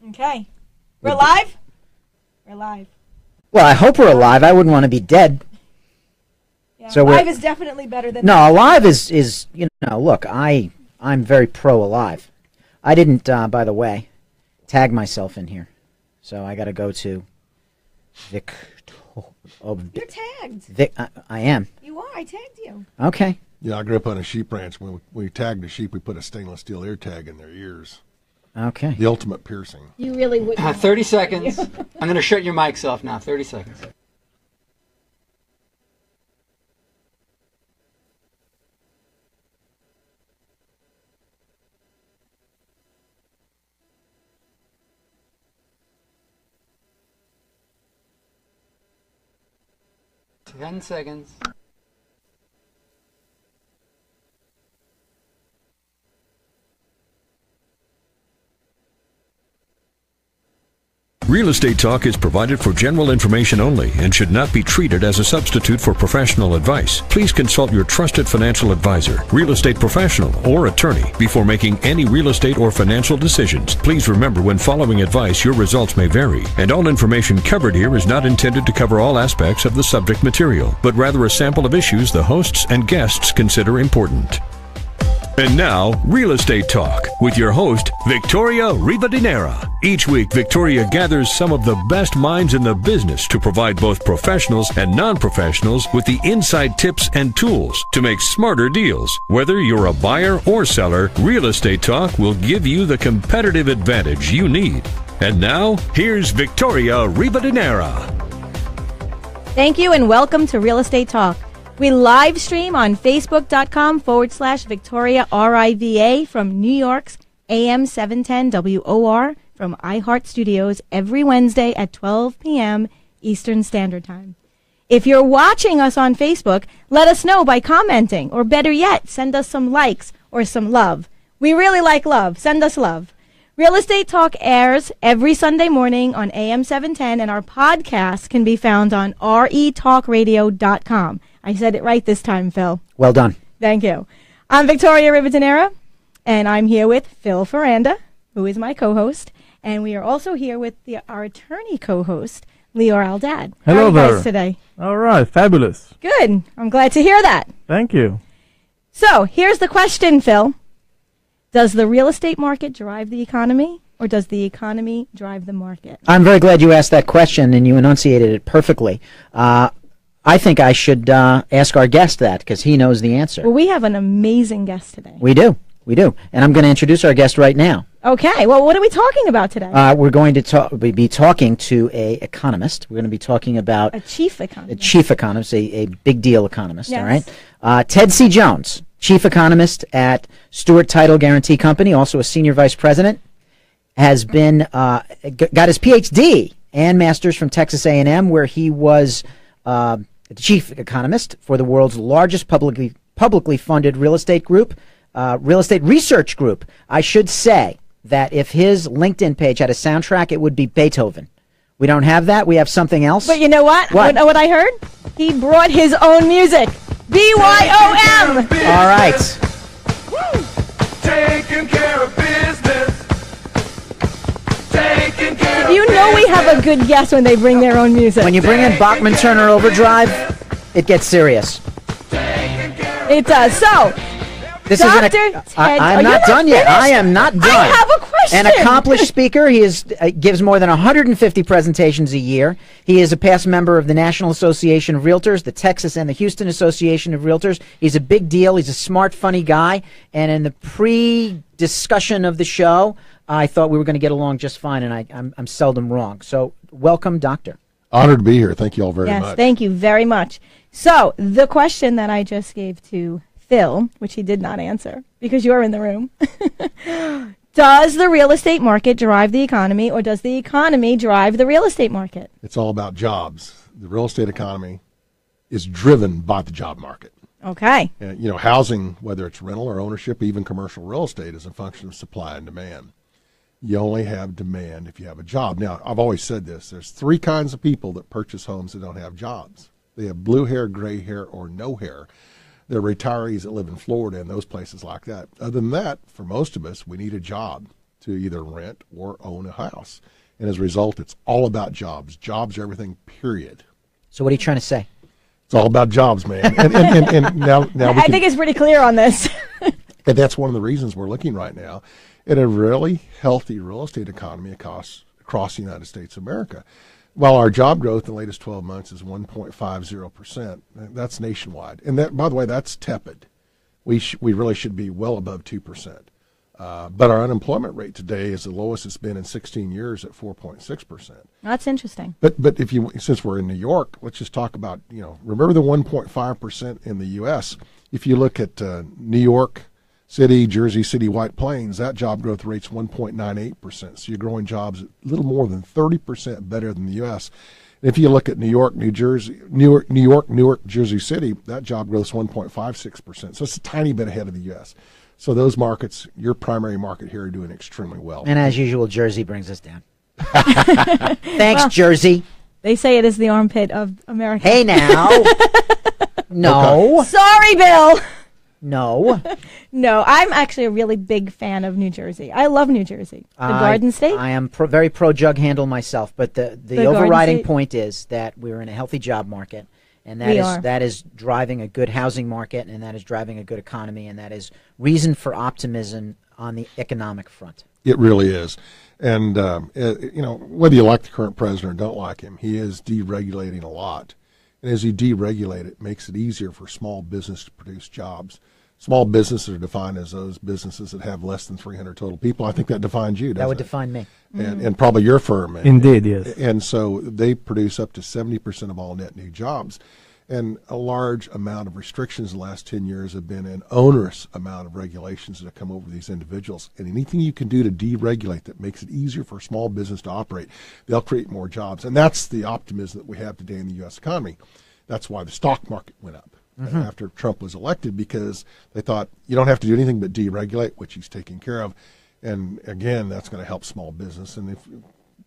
Okay. We're live? We're live. Well, I hope we're alive. I wouldn't want to be dead. Yeah, So live is definitely better than... No, alive is look, I'm very pro-alive. I didn't, by the way, tag myself in here. So I got to go to Vic... You're tagged. I am. You are. I tagged you. Okay. Yeah, I grew up on a sheep ranch. When we tagged a sheep, we put a stainless steel ear tag in their ears. Okay. The ultimate piercing. You really wouldn't. 30 seconds. I'm going to shut your mics off now. 30 seconds. Ten seconds. Real Estate Talk is provided for general information only and should not be treated as a substitute for professional advice. Please consult your trusted financial advisor, real estate professional, or attorney before making any real estate or financial decisions. Please remember, when following advice, your results may vary, and all information covered here is not intended to cover all aspects of the subject material, but rather a sample of issues the hosts and guests consider important. And now, Real Estate Talk with your host, Victoria Rivadeneira. Each week, Victoria gathers some of the best minds in the business to provide both professionals and non-professionals with the inside tips and tools to make smarter deals. Whether you're a buyer or seller, Real Estate Talk will give you the competitive advantage you need. And now, here's Victoria Rivadeneira. Thank you and welcome to Real Estate Talk. We live stream on Facebook.com/Victoria RIVA from New York's AM 710 WOR from iHeart Studios every Wednesday at 12 p.m. Eastern Standard Time. If you're watching us on Facebook, let us know by commenting, or better yet, send us some likes or some love. We really like love. Send us love. Real Estate Talk airs every Sunday morning on AM 710, and our podcast can be found on retalkradio.com. I said it right this time, Phil. Well done. Thank you. I'm Victoria Rivadeneira, and I'm here with Phil Ferranda, who is my co-host, and we are also here with our attorney co-host, Lior Aldad. Hello How are you there. guys today? All right, fabulous. Good. I'm glad to hear that. Thank you. So, here's the question, Phil. Does the real estate market drive the economy, or does the economy drive the market? I'm very glad you asked that question, and you enunciated it perfectly. I think I should ask our guest that, because he knows the answer. Well, we have an amazing guest today. We do. And I'm going to introduce our guest right now. Okay. Well, what are we talking about today? We're going to be talking to an economist. We're going to be talking about a chief economist. A chief economist, a big deal economist, yes. All right? Ted C. Jones, chief economist at Stewart Title Guarantee Company, also a senior vice president, has been got his Ph.D. and master's from Texas A&M, where he was the chief economist for the world's largest publicly funded real estate research group. I should say that if his LinkedIn page had a soundtrack, it would be Beethoven. We don't have that. We have something else. But you know what? What? What I heard? He brought his own music. BYOM. All right. Taking care of business. Taking care You know we have a good guest when they bring their own music. When you bring in Bachman Turner Overdrive, it gets serious. It does. So, This Dr. is Ted, I'm not done yet. I am not done. I have a question. An accomplished speaker. He gives more than 150 presentations a year. He is a past member of the National Association of Realtors, the Texas and the Houston Association of Realtors. He's a big deal. He's a smart, funny guy. And in the pre-discussion of the show, I thought we were going to get along just fine, and I'm seldom wrong. So welcome, Doctor. Honored to be here. Thank you all very much. Yes, thank you very much. So, the question that I just gave to Phil, which he did not answer because you're in the room. Does the real estate market drive the economy, or does the economy drive the real estate market? It's all about jobs. The real estate economy is driven by the job market. Okay. Housing, whether it's rental or ownership, even commercial real estate, is a function of supply and demand. You only have demand if you have a job. Now, I've always said this. There's three kinds of people that purchase homes that don't have jobs. They have blue hair, gray hair, or no hair. They're retirees that live in Florida and those places like that. Other than that, for most of us, we need a job. to either rent or own a house. And as a result, it's all about jobs. Jobs are everything, period. So what are you trying to say? It's all about jobs, man. And now I think it's pretty clear on this. and that's one of the reasons we're looking right now at a really healthy real estate economy across the United States of America. While our job growth in the latest 12 months is 1.50%, that's nationwide. And that, by the way, that's tepid. We really should be well above 2%. But our unemployment rate today is the lowest it's been in 16 years at 4.6%. That's interesting. But since we're in New York, let's just talk about, remember the 1.5% in the U.S. If you look at New York City, Jersey City, White Plains, that job growth rate's 1.98%. So you're growing jobs a little more than 30% better than the U.S. And if you look at New York, Newark, Jersey City, that job growth's 1.56%. So it's a tiny bit ahead of the U.S. So those markets, your primary market here, are doing extremely well. And as usual, Jersey brings us down. Thanks, Jersey. They say it is the armpit of America. Hey, now. No. Okay. Sorry, Bill. No. No, I'm actually a really big fan of New Jersey. I love New Jersey. The Garden State. I am very pro jug handle myself, but the overriding point is that we're in a healthy job market, and that is driving a good housing market, and that is driving a good economy, and that is reason for optimism on the economic front. It really is. And, whether you like the current president or don't like him, he is deregulating a lot. And as you deregulate, it makes it easier for small business to produce jobs. Small businesses are defined as those businesses that have less than 300 total people. I think that defines you, doesn't it? That would define me. And probably your firm. Indeed, yes. And so they produce up to 70% of all net new jobs. And a large amount of restrictions in the last 10 years have been an onerous amount of regulations that have come over these individuals. And anything you can do to deregulate that makes it easier for a small business to operate, they'll create more jobs. And that's the optimism that we have today in the U.S. economy. That's why the stock market went up after Trump was elected, because they thought you don't have to do anything but deregulate, which he's taking care of. And again, that's going to help small business. And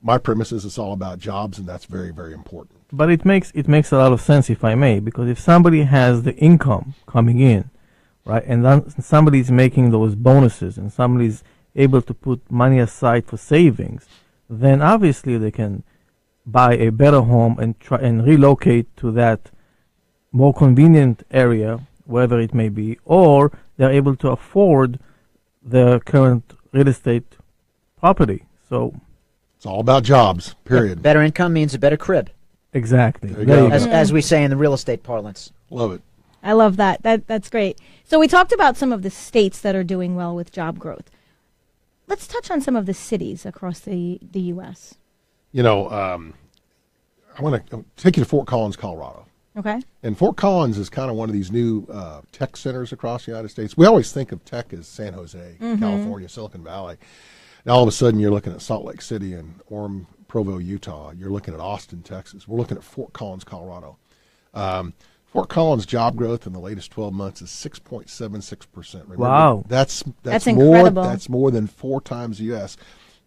my premise is it's all about jobs, and that's very, very important. But it makes a lot of sense, if I may, because if somebody has the income coming in, right, and then somebody's making those bonuses, and somebody's able to put money aside for savings, then obviously they can buy a better home and try and relocate to that more convenient area, wherever it may be, or they're able to afford their current real estate property. So it's all about jobs, period. Better income means a better crib. Exactly. There you go. As we say in the real estate parlance. Love it. I love that. That's great. So we talked about some of the states that are doing well with job growth. Let's touch on some of the cities across the U.S. I want to take you to Fort Collins, Colorado. Okay. And Fort Collins is kind of one of these new tech centers across the United States. We always think of tech as San Jose, California, Silicon Valley. Now all of a sudden you're looking at Salt Lake City and Orem, Provo, Utah. You're looking at Austin, Texas. We're looking at Fort Collins, Colorado. Fort Collins job growth in the latest 12 months is 6.76%. Remember, wow. That's incredible. That's more than 4 times the U.S.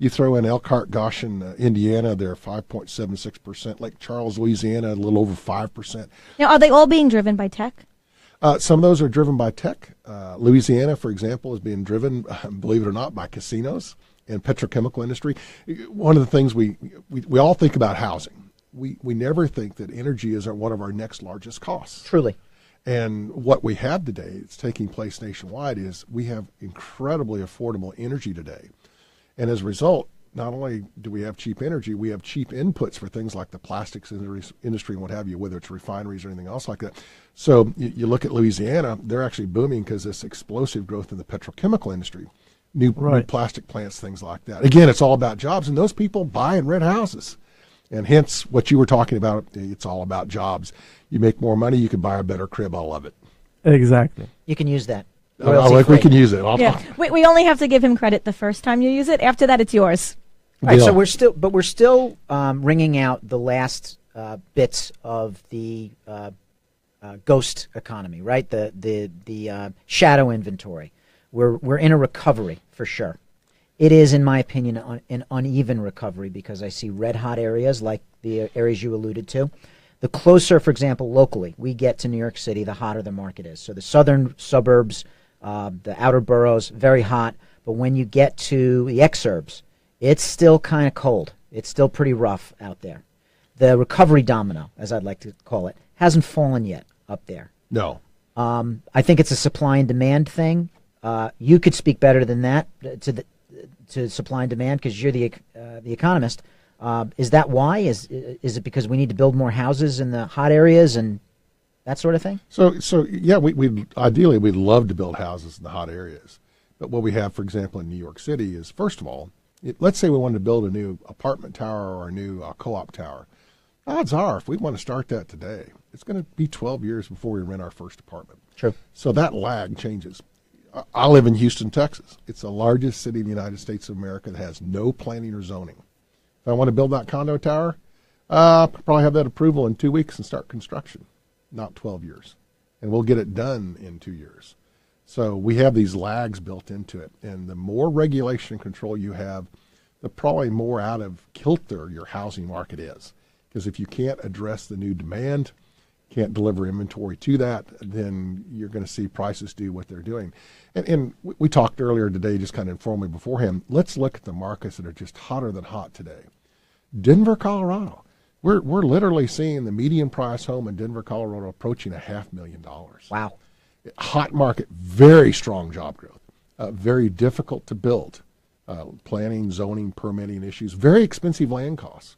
You throw in Elkhart, Goshen, Indiana, they're 5.76%. Lake Charles, Louisiana, a little over 5%. Now, are they all being driven by tech? Some of those are driven by tech. Louisiana, for example, is being driven, believe it or not, by casinos and petrochemical industry. One of the things we all think about housing. We never think that energy is one of our next largest costs. Truly. And what we have today, it's taking place nationwide, is we have incredibly affordable energy today. And as a result, not only do we have cheap energy, we have cheap inputs for things like the plastics industry and what have you, whether it's refineries or anything else like that. So you look at Louisiana, they're actually booming because this explosive growth in the petrochemical industry, new plastic plants, things like that. Again, it's all about jobs, and those people buy and rent houses. And hence, what you were talking about, it's all about jobs. You make more money, you can buy a better crib. I love it. Exactly. You can use that. We can use it. We only have to give him credit the first time you use it. After that, it's yours. Right. So we're still wringing out the last bits of the ghost economy, right? The shadow inventory. We're in a recovery for sure. It is, in my opinion, an uneven recovery because I see red-hot areas like the areas you alluded to. The closer, for example, locally, we get to New York City, the hotter the market is. So the southern suburbs, the outer boroughs, very hot. but when you get to the exurbs, it's still kind of cold. It's still pretty rough out there. The recovery domino, as I'd like to call it, hasn't fallen yet up there. No. I think it's a supply and demand thing. You could speak better than that to supply and demand because you're the economist. Is that why? Is it because we need to build more houses in the hot areas and that sort of thing? So yeah, we ideally we'd love to build houses in the hot areas, but what we have, for example, in New York City is, first of all, let's say we wanted to build a new apartment tower or a new co-op tower. Odds are, if we want to start that today, it's going to be 12 years before we rent our first apartment. True. So that lag changes. I live in Houston, Texas. It's the largest city in the United States of America that has no planning or zoning. If I want to build that condo tower, I'll probably have that approval in 2 weeks and start construction, not 12 years. And we'll get it done in 2 years. So we have these lags built into it. And the more regulation and control you have, the probably more out of kilter your housing market is. Because if you can't address the new demand, can't deliver inventory to that, then you're going to see prices do what they're doing. And we talked earlier today, just kind of informally beforehand, let's look at the markets that are just hotter than hot today. Denver, Colorado. We're literally seeing the median price home in Denver, Colorado approaching $500,000. Wow. Hot market, very strong job growth, very difficult to build, planning, zoning, permitting issues, very expensive land costs.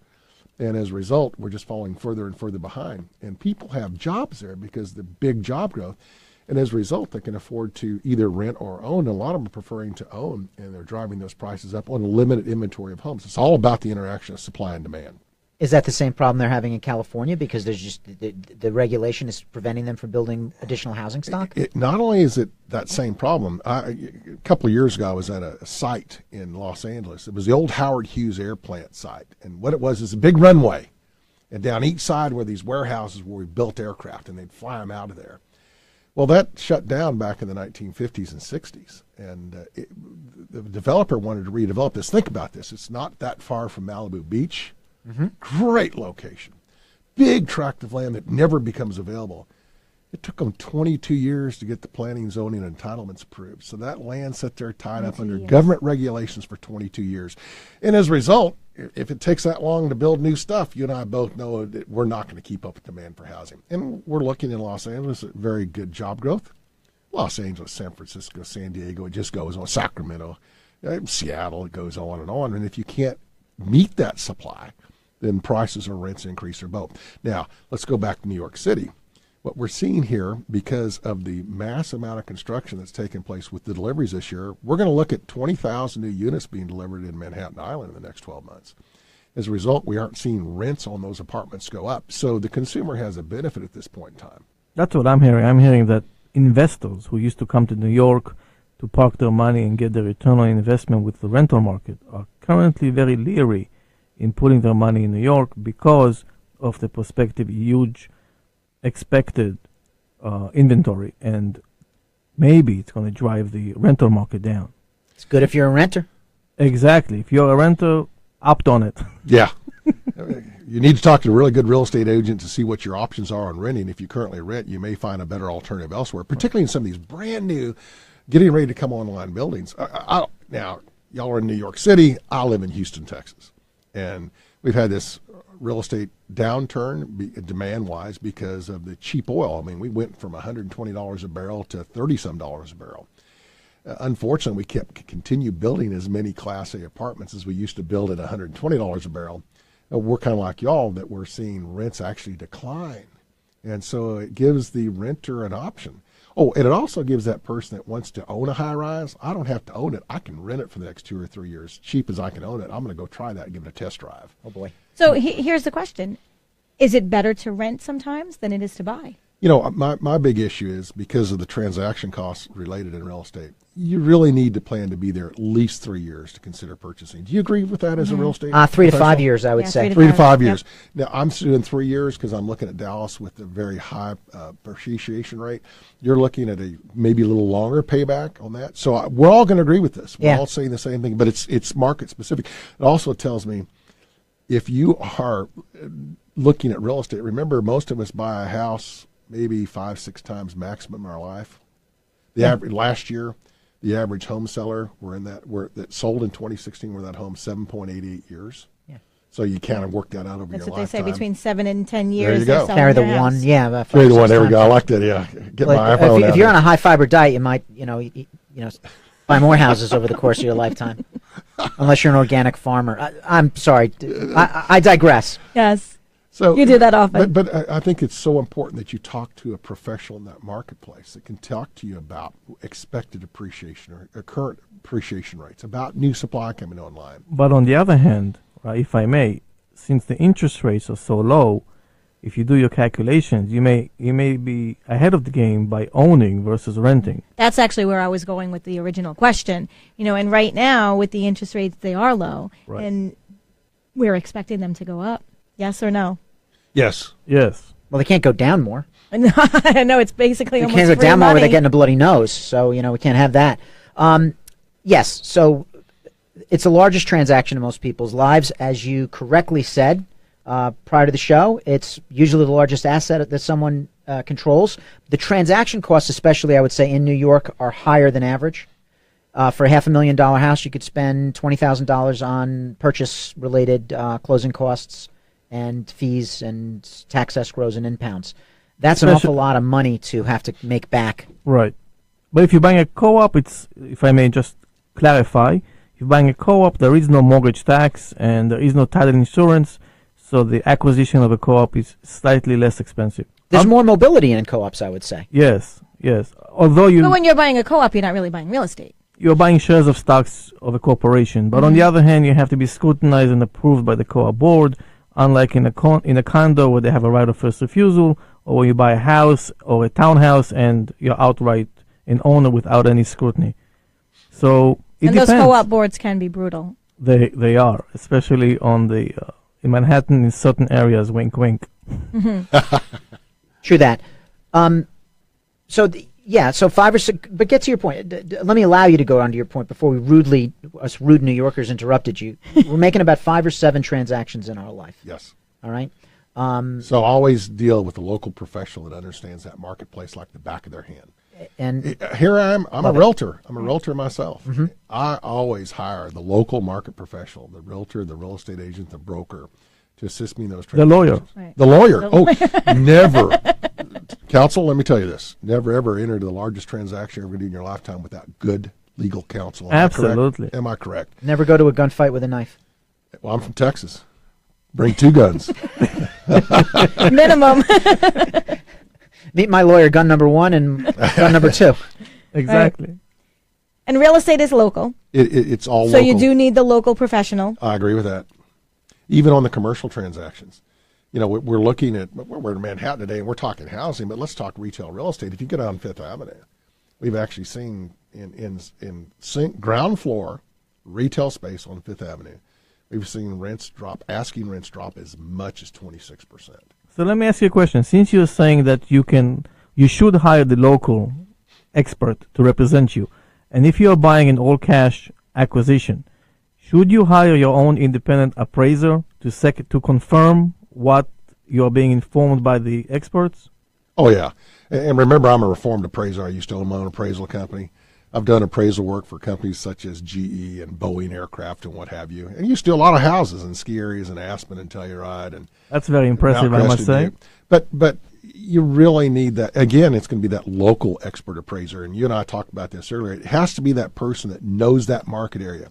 And as a result, we're just falling further and further behind. And people have jobs there because of the big job growth. And as a result, they can afford to either rent or own. A lot of them are preferring to own, and they're driving those prices up on a limited inventory of homes. It's all about the interaction of supply and demand. Is that the same problem they're having in California because there's just the regulation is preventing them from building additional housing stock? Not only is it that same problem. A couple of years ago, I was at a site in Los Angeles. It was the old Howard Hughes air plant site. And what it was is a big runway. And down each side were these warehouses where we built aircraft, and they'd fly them out of there. Well, that shut down back in the 1950s and 60s. And the developer wanted to redevelop this. Think about this. It's not that far from Malibu Beach. Mm-hmm. Great location. Big tract of land that never becomes available. It took them 22 years to get the planning, zoning, and entitlements approved. So that land sat there tied up under government regulations for 22 years. And as a result, if it takes that long to build new stuff, you and I both know that we're not going to keep up with demand for housing. And we're looking in Los Angeles at very good job growth. Los Angeles, San Francisco, San Diego, it just goes on. Sacramento, Seattle, it goes on. And if you can't meet that supply, then prices or rents increase or both. Now, let's go back to New York City. What we're seeing here, because of the mass amount of construction that's taken place with the deliveries this year, we're going to look at 20,000 new units being delivered in Manhattan Island in the next 12 months. As a result, we aren't seeing rents on those apartments go up. So the consumer has a benefit at this point in time. That's what I'm hearing. I'm hearing that investors who used to come to New York to park their money and get the return on investment with the rental market are currently very leery in putting their money in New York because of the prospective huge expected inventory, and maybe it's going to drive the rental market down. It's good if you're a renter. Exactly. If you're a renter, opt on it. Yeah. You need to talk to a really good real estate agent to see what your options are on renting. If you currently rent, you may find a better alternative elsewhere, particularly in some of these brand new, getting ready to come online buildings. Now, y'all are in New York City. I live in Houston, Texas. And we've had this real estate downturn demand-wise because of the cheap oil. I mean, we went from $120 a barrel to $30-some a barrel. Unfortunately, we continue building as many Class A apartments as we used to build at $120 a barrel. We're kind of like y'all that we're seeing rents actually decline. And so it gives the renter an option. Oh, and it also gives that person that wants to own a high-rise, I don't have to own it. I can rent it for the next 2 or 3 years. Cheap as I can own it. I'm going to go try that and give it a test drive. Oh, boy. So here's the question. Is it better to rent sometimes than it is to buy? You know, my big issue is because of the transaction costs related in real estate, you really need to plan to be there at least 3 years to consider purchasing. Do you agree with that as a real estate 3 to 5 years, I would say. 3 to 5 years. Yep. Now, I'm doing 3 years because I'm looking at Dallas with a very high appreciation rate. You're looking at a maybe a little longer payback on that. So we're all going to agree with this. We're all saying the same thing, but it's market specific. It also tells me if you are looking at real estate, remember most of us buy a house maybe 5-6 times maximum in our life. The average last year, The average home seller that sold in 2016 were that home 7.88 years. Yeah. So you kind of work that out over That's your what they say, lifetime. between 7 and 10 There years. you they're go. selling Carry the their one, house. yeah. About Carry the 5 or one. 6 There we go. I times. like that. Yeah. Get Like, my iPhone if out you're there. on a high fiber diet, you might, buy more houses over the course of your lifetime, unless you're an organic farmer. I'm sorry, I digress. Yes. So You do that often. But I think it's so important that you talk to a professional in that marketplace that can talk to you about expected appreciation or current appreciation rates, about new supply coming online. But on the other hand, if I may, since the interest rates are so low, if you do your calculations, you may be ahead of the game by owning versus renting. That's actually where I was going with the original question. And right now with the interest rates, they are low, Right. and we're expecting them to go up. Yes or no? Yes. Yes. Well, they can't go down more. No, it's basically They almost can't go free down more money. without getting a bloody nose. So, we can't have that. Yes, so it's the largest transaction in most people's lives. As you correctly said prior to the show, it's usually the largest asset that someone controls. The transaction costs, especially, I would say, in New York, are higher than average. For a $500,000 house, you could spend $20,000 on purchase-related closing costs and fees and tax escrows and impounds. That's an awful lot of money to have to make back. Right. But if you're buying a co-op, if I may just clarify, if you're buying a co-op, there is no mortgage tax and there is no title insurance, so the acquisition of a co-op is slightly less expensive. There's more mobility in co-ops, I would say. Yes. Although But when you're buying a co-op, you're not really buying real estate. you're buying shares of stocks of a corporation, but on the other hand, you have to be scrutinized and approved by the co-op board, unlike in a condo where they have a right of first refusal, or when you buy a house or a townhouse and you're outright an owner without any scrutiny. So it And depends. those co-op boards can be brutal. They are, especially on the in Manhattan in certain areas. Wink, wink. True that. So 5 or 6. But get to your point. Let me allow you to go on to your point before us rude New Yorkers interrupted you. We're making about 5 or 7 transactions in our life. Yes. All right. So always deal with a local professional that understands that marketplace like the back of their hand. And Here I am. I'm a Love it. realtor. I'm a realtor myself. I always hire the local market professional, the realtor, the real estate agent, the broker, to assist me in those The transactions. lawyer. Right. The lawyer. Oh, never. Counsel, let me tell you this. Never, ever enter the largest transaction you're ever going to do in your lifetime without good legal counsel. Am I correct? Absolutely. Am I correct? never go to a gunfight with a knife. Well, I'm from Texas. Bring 2 guns. Minimum. Meet my lawyer, gun number 1 and gun number 2. Exactly. And real estate is local. It's all So local. you do need the local professional. I agree with that. Even on the commercial transactions. We're looking at, we're in Manhattan today and we're talking housing, but let's talk retail real estate. If you get on Fifth Avenue, we've actually seen in ground floor retail space on Fifth Avenue, we've seen asking rents drop as much as 26%. So let me ask you a question. Since you're saying that you should hire the local expert to represent you, and if you're buying an all-cash acquisition, should you hire your own independent appraiser to confirm what you're being informed by the experts? Oh, yeah. And remember, I'm a reformed appraiser. I used to own my own appraisal company. I've done appraisal work for companies such as GE and Boeing Aircraft and what have you. And used to do a lot of houses in ski areas in Aspen and Telluride. And That's very impressive, Mount I must Crested say. Butte. But you really need that. Again, it's going to be that local expert appraiser. And you and I talked about this earlier. It has to be that person that knows that market area.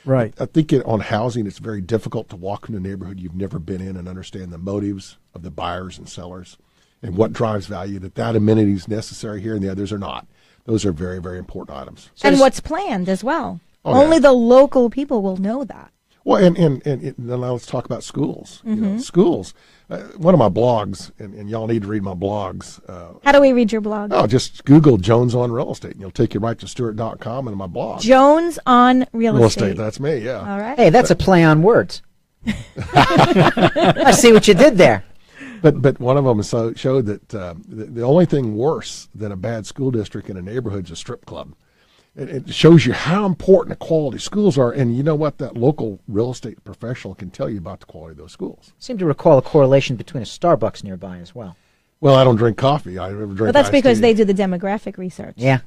Right. I think on housing, it's very difficult to walk into a neighborhood you've never been in and understand the motives of the buyers and sellers and what drives value, that amenity is necessary here and the others are not. Those are very, very important items. And what's planned as well. Oh, Only yeah. the local people will know that. Well, and now let's talk about schools. Schools. One of my blogs, and y'all need to read my blogs. How do we read your blog? Oh, just Google Jones on Real Estate, and you'll take you right to Stewart.com and my blog. Jones on Real Estate. That's me, yeah. All right. Hey, that's a play on words. I see what you did there. But one of them showed that the only thing worse than a bad school district in a neighborhood is a strip club. It shows you how important the quality schools are, and you know what? That local real estate professional can tell you about the quality of those schools. Seem to recall a correlation between a Starbucks nearby as well. Well, I don't drink coffee. I never drink. But that's iced because tea. they do the demographic research. Yeah,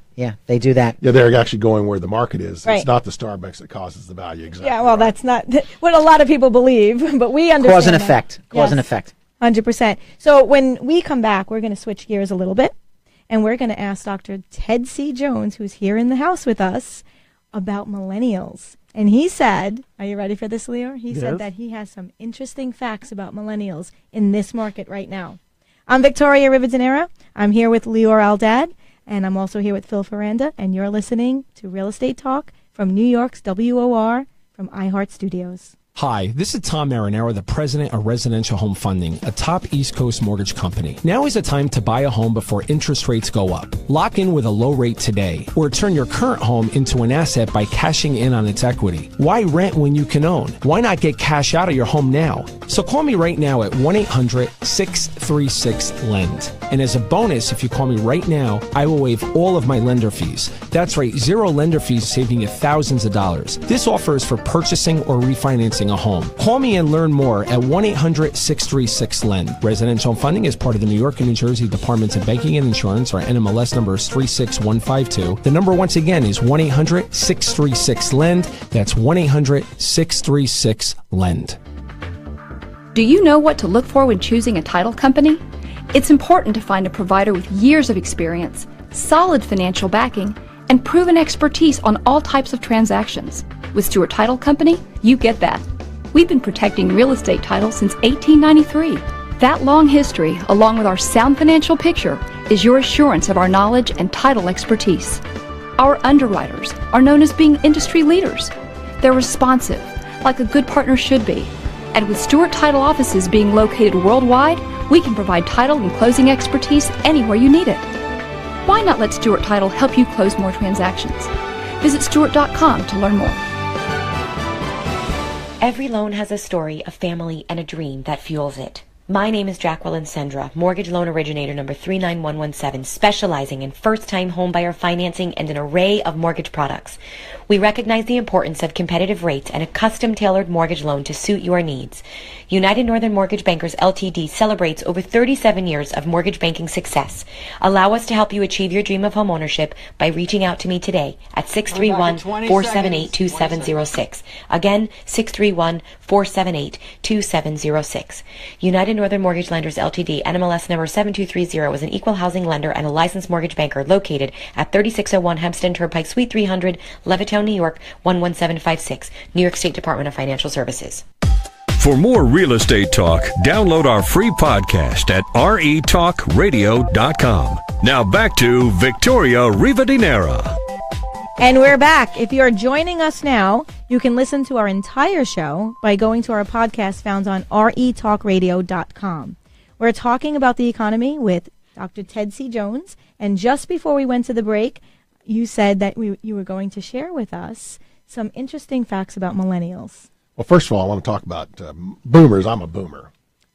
they do that. Yeah, they're actually going where the market is. Right. It's not the Starbucks that causes the value. Exactly. Yeah, well, right. that's not what a lot of people believe, but we understand Cause and that. effect. Cause and Yes. effect. 100%. So when we come back, we're going to switch gears a little bit, and we're going to ask Dr. Ted C. Jones, who's here in the house with us, about millennials. And he said, are you ready for this, Leo? He said Yes. that he has some interesting facts about millennials in this market right now. I'm Victoria Rivadeneira. I'm here with Lior Aldad, and I'm also here with Phil Ferranda, and you're listening to Real Estate Talk from New York's WOR from iHeart Studios. Hi, this is Tom Marinero, the president of Residential Home Funding, a top East Coast mortgage company. Now is the time to buy a home before interest rates go up. Lock in with a low rate today, or turn your current home into an asset by cashing in on its equity. Why rent when you can own? Why not get cash out of your home now? So call me right now at 1-800-636-LEND. And as a bonus, if you call me right now, I will waive all of my lender fees. That's right, zero lender fees, saving you thousands of dollars. This offer is for purchasing or refinancing a home. Call me and learn more at 1-800-636-LEND. Residential Funding is part of the New York and New Jersey Departments of Banking and Insurance. Our NMLS number is 36152. The number once again is 1-800-636-LEND. That's 1-800-636-LEND. Do you know what to look for when choosing a title company? It's important to find a provider with years of experience, solid financial backing, and proven expertise on all types of transactions. With Stewart Title Company, you get that. We've been protecting real estate titles since 1893. That long history, along with our sound financial picture, is your assurance of our knowledge and title expertise. Our underwriters are known as being industry leaders. They're responsive, like a good partner should be. And with Stewart Title offices being located worldwide, we can provide title and closing expertise anywhere you need it. Why not let Stewart Title help you close more transactions? Visit Stewart.com to learn more. Every loan has a story, a family, and a dream that fuels it. My name is Jacqueline Sendra, mortgage loan originator number 39117, specializing in first-time homebuyer financing and an array of mortgage products. We recognize the importance of competitive rates and a custom-tailored mortgage loan to suit your needs. United Northern Mortgage Bankers Ltd. celebrates over 37 years of mortgage banking success. Allow us to help you achieve your dream of home ownership by reaching out to me today at 631-478-2706. Again, 631-478-2706. United Northern Mortgage Lenders Ltd. NMLS number 7230 is an equal housing lender and a licensed mortgage banker located at 3601 Hempstead Turnpike, Suite 300, Levittown, New York 11756, New York State Department of Financial Services. For more real estate talk, download our free podcast at retalkradio.com. Now back to Victoria Rivadeneira. And we're back. If you're joining us now, you can listen to our entire show by going to our podcast found on retalkradio.com. We're talking about the economy with Dr. Ted C. Jones. And just before we went to the break, you said that you were going to share with us some interesting facts about millennials. Well, first of all, I want to talk about boomers. I'm a boomer.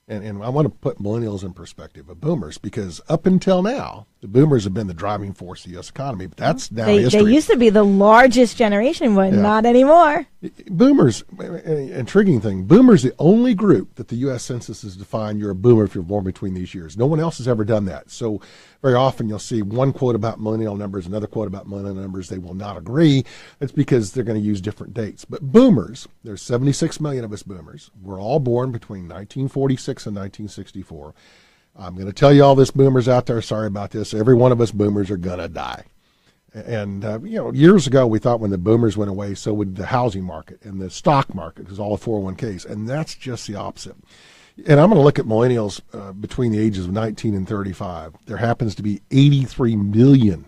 And I want to put millennials in perspective of boomers, because up until now, the boomers have been the driving force of the U.S. economy. But that's now history. They used to be the largest generation, but not anymore. Boomers, intriguing thing, boomers the only group that the U.S. Census has defined you're a boomer if you're born between these years. No one else has ever done that. So very often you'll see one quote about millennial numbers, another quote about millennial numbers. They will not agree. It's because they're going to use different dates. But boomers, there's 76 million of us boomers. We're all born between 1946 and 1964. I'm going to tell you all this, boomers out there, sorry about this. Every one of us boomers are going to die. And, years ago, we thought when the boomers went away, so would the housing market and the stock market, because all the 401ks. And that's just the opposite. And I'm going to look at millennials between the ages of 19 and 35. There happens to be 83 million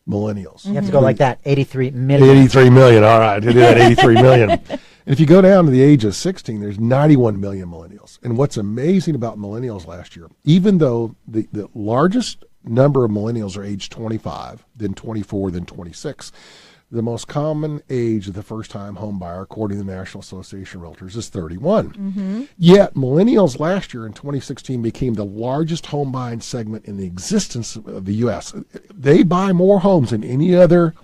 millennials. You have to go like that, 83 million. 83 million, all right. To do that, 83 million. And if you go down to the age of 16, there's 91 million millennials. And what's amazing about millennials last year, even though the largest number of millennials are age 25, then 24, then 26, the most common age of the first-time home buyer, according to the National Association of Realtors, is 31. Mm-hmm. Yet millennials last year in 2016 became the largest home buying segment in the existence of the U.S. They buy more homes than any other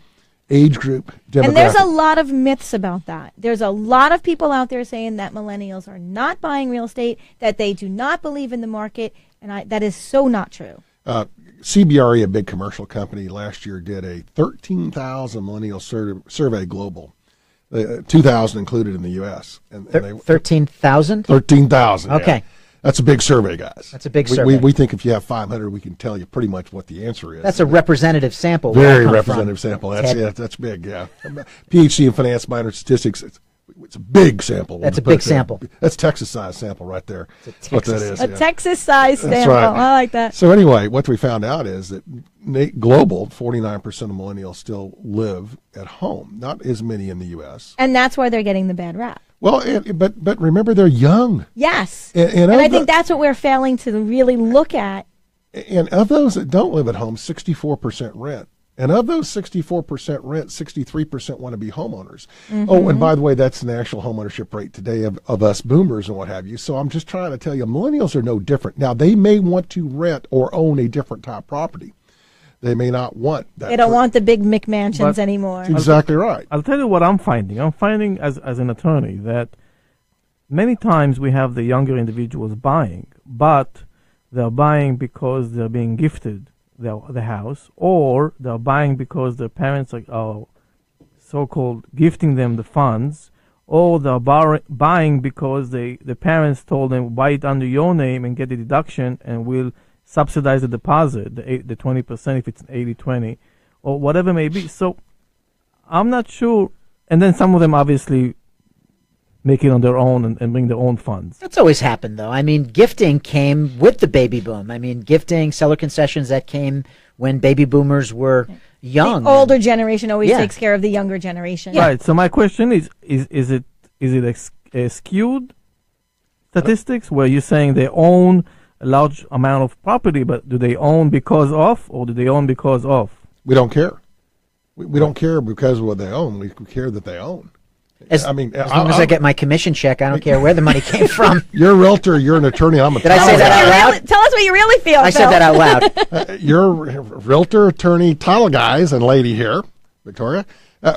age group demographic. And there's a lot of myths about that. There's a lot of people out there saying that millennials are not buying real estate, that they do not believe in the market. And that is so not true. CBRE, a big commercial company, last year did a 13,000 millennial survey global, 2,000 included in the U.S. And 13,000? 13,000. Okay. Yeah. That's a big survey, guys. That's a big survey. We think if you have 500, we can tell you pretty much what the answer is. That's a representative sample. Very representative sample. That's big, yeah. PhD in finance, minor in statistics. It's a big sample. That's a big sample. That's Texas-sized sample right there. That's what that is. A Texas-sized sample. Right. I like that. So anyway, what we found out is that global, 49% of millennials still live at home. Not as many in the U.S. And that's why they're getting the bad rap. Well, but remember, they're young. Yes. And I think that's what we're failing to really look at. And of those that don't live at home, 64% rent. And of those 64% rent, 63% want to be homeowners. Mm-hmm. Oh, and by the way, that's the national homeownership rate today of us boomers and what have you. So I'm just trying to tell you, millennials are no different. Now, they may want to rent or own a different type property. They may not want that. They don't want the big McMansions anymore. Exactly right. I'll tell you what I'm finding. I'm finding as an attorney that many times we have the younger individuals buying, but they're buying because they're being gifted the house, or they're buying because their parents are so-called gifting them the funds, or they're buying because the parents told them buy it under your name and get a deduction and we'll subsidize the deposit, the 20% if it's 80-20, or whatever it may be. So I'm not sure. And then some of them obviously make it on their own and bring their own funds. That's always happened, though. I mean, gifting came with the baby boom. I mean, gifting, seller concessions, that came when baby boomers were young. The older generation always takes care of the younger generation. Right. So my question is it a skewed statistics where you're saying they own a large amount of property, but do they own because of, or do they own because of? We don't care. We don't care because of what they own. We care that they own. As long as I get my commission check, I don't care where the money came from. You're a realtor, you're an attorney, I'm a Did I say that out loud? Tell us what you really feel, I said that out loud. You're a realtor, attorney, title guys, and lady here, Victoria.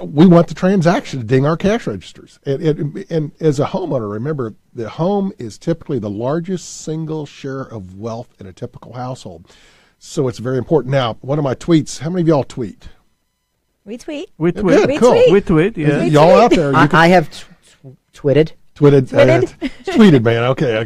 We want the transaction to ding our cash registers. And as a homeowner, remember, the home is typically the largest single share of wealth in a typical household. So it's very important. Now, one of my tweets, how many of y'all tweet? We tweet. We tweet. Good, cool. We tweet, yeah. Y'all out there. I have tweeted. Tweeted, man. Okay.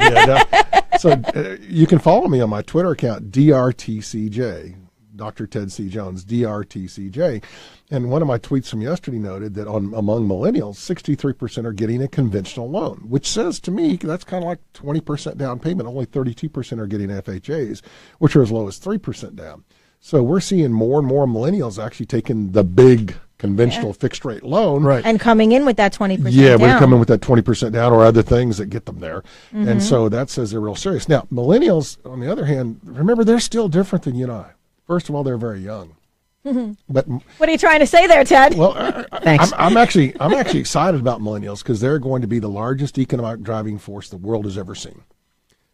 So you can follow me on my Twitter account, DRTCJ, Dr. Ted C. Jones, DRTCJ. And one of my tweets from yesterday noted that among millennials, 63% are getting a conventional loan, which says to me that's kind of like 20% down payment. Only 32% are getting FHAs, which are as low as 3% down. So we're seeing more and more millennials actually taking the big conventional fixed rate loan. Right. And coming in with that 20% Yeah, down. we're coming with that 20% down or other things that get them there. Mm-hmm. And so that says they're real serious. Now, millennials, on the other hand, remember, they're still different than you and I. First of all, they're very young. Mm-hmm. But what are you trying to say there, Ted? Well, Thanks. I'm actually excited about millennials because they're going to be the largest economic driving force the world has ever seen.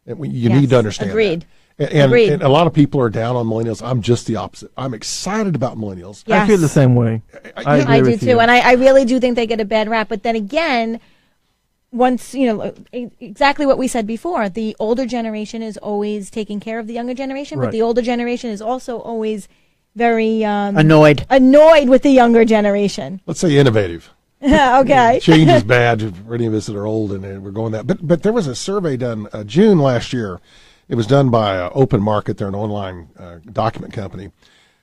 And you need to understand agreed. that. And a lot of people are down on millennials. I'm just the opposite. I'm excited about millennials. Yes. I feel the same way. I do too. And I really do think they get a bad rap. But then again, once, exactly what we said before, the older generation is always taking care of the younger generation, right. But the older generation is also always very annoyed with the younger generation. Let's say innovative. Okay. Change is bad for any of us that are old, and we're going that. But there was a survey done June last year. It was done by Open Market. They're an online document company.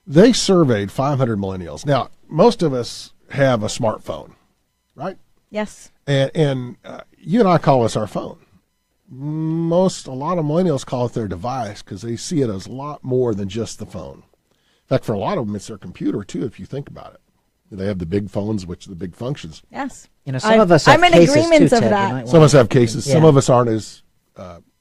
They surveyed 500 millennials. Now, most of us have a smartphone, right? Yes. And you and I call this our phone. A lot of millennials call it their device because they see it as a lot more than just the phone. In fact, for a lot of them, it's their computer, too, if you think about it. They have the big phones, which are the big functions. Yes. Some of us have I'm in cases agreement too, of Ted. that. Some of us have cases. Yeah. Some of us aren't as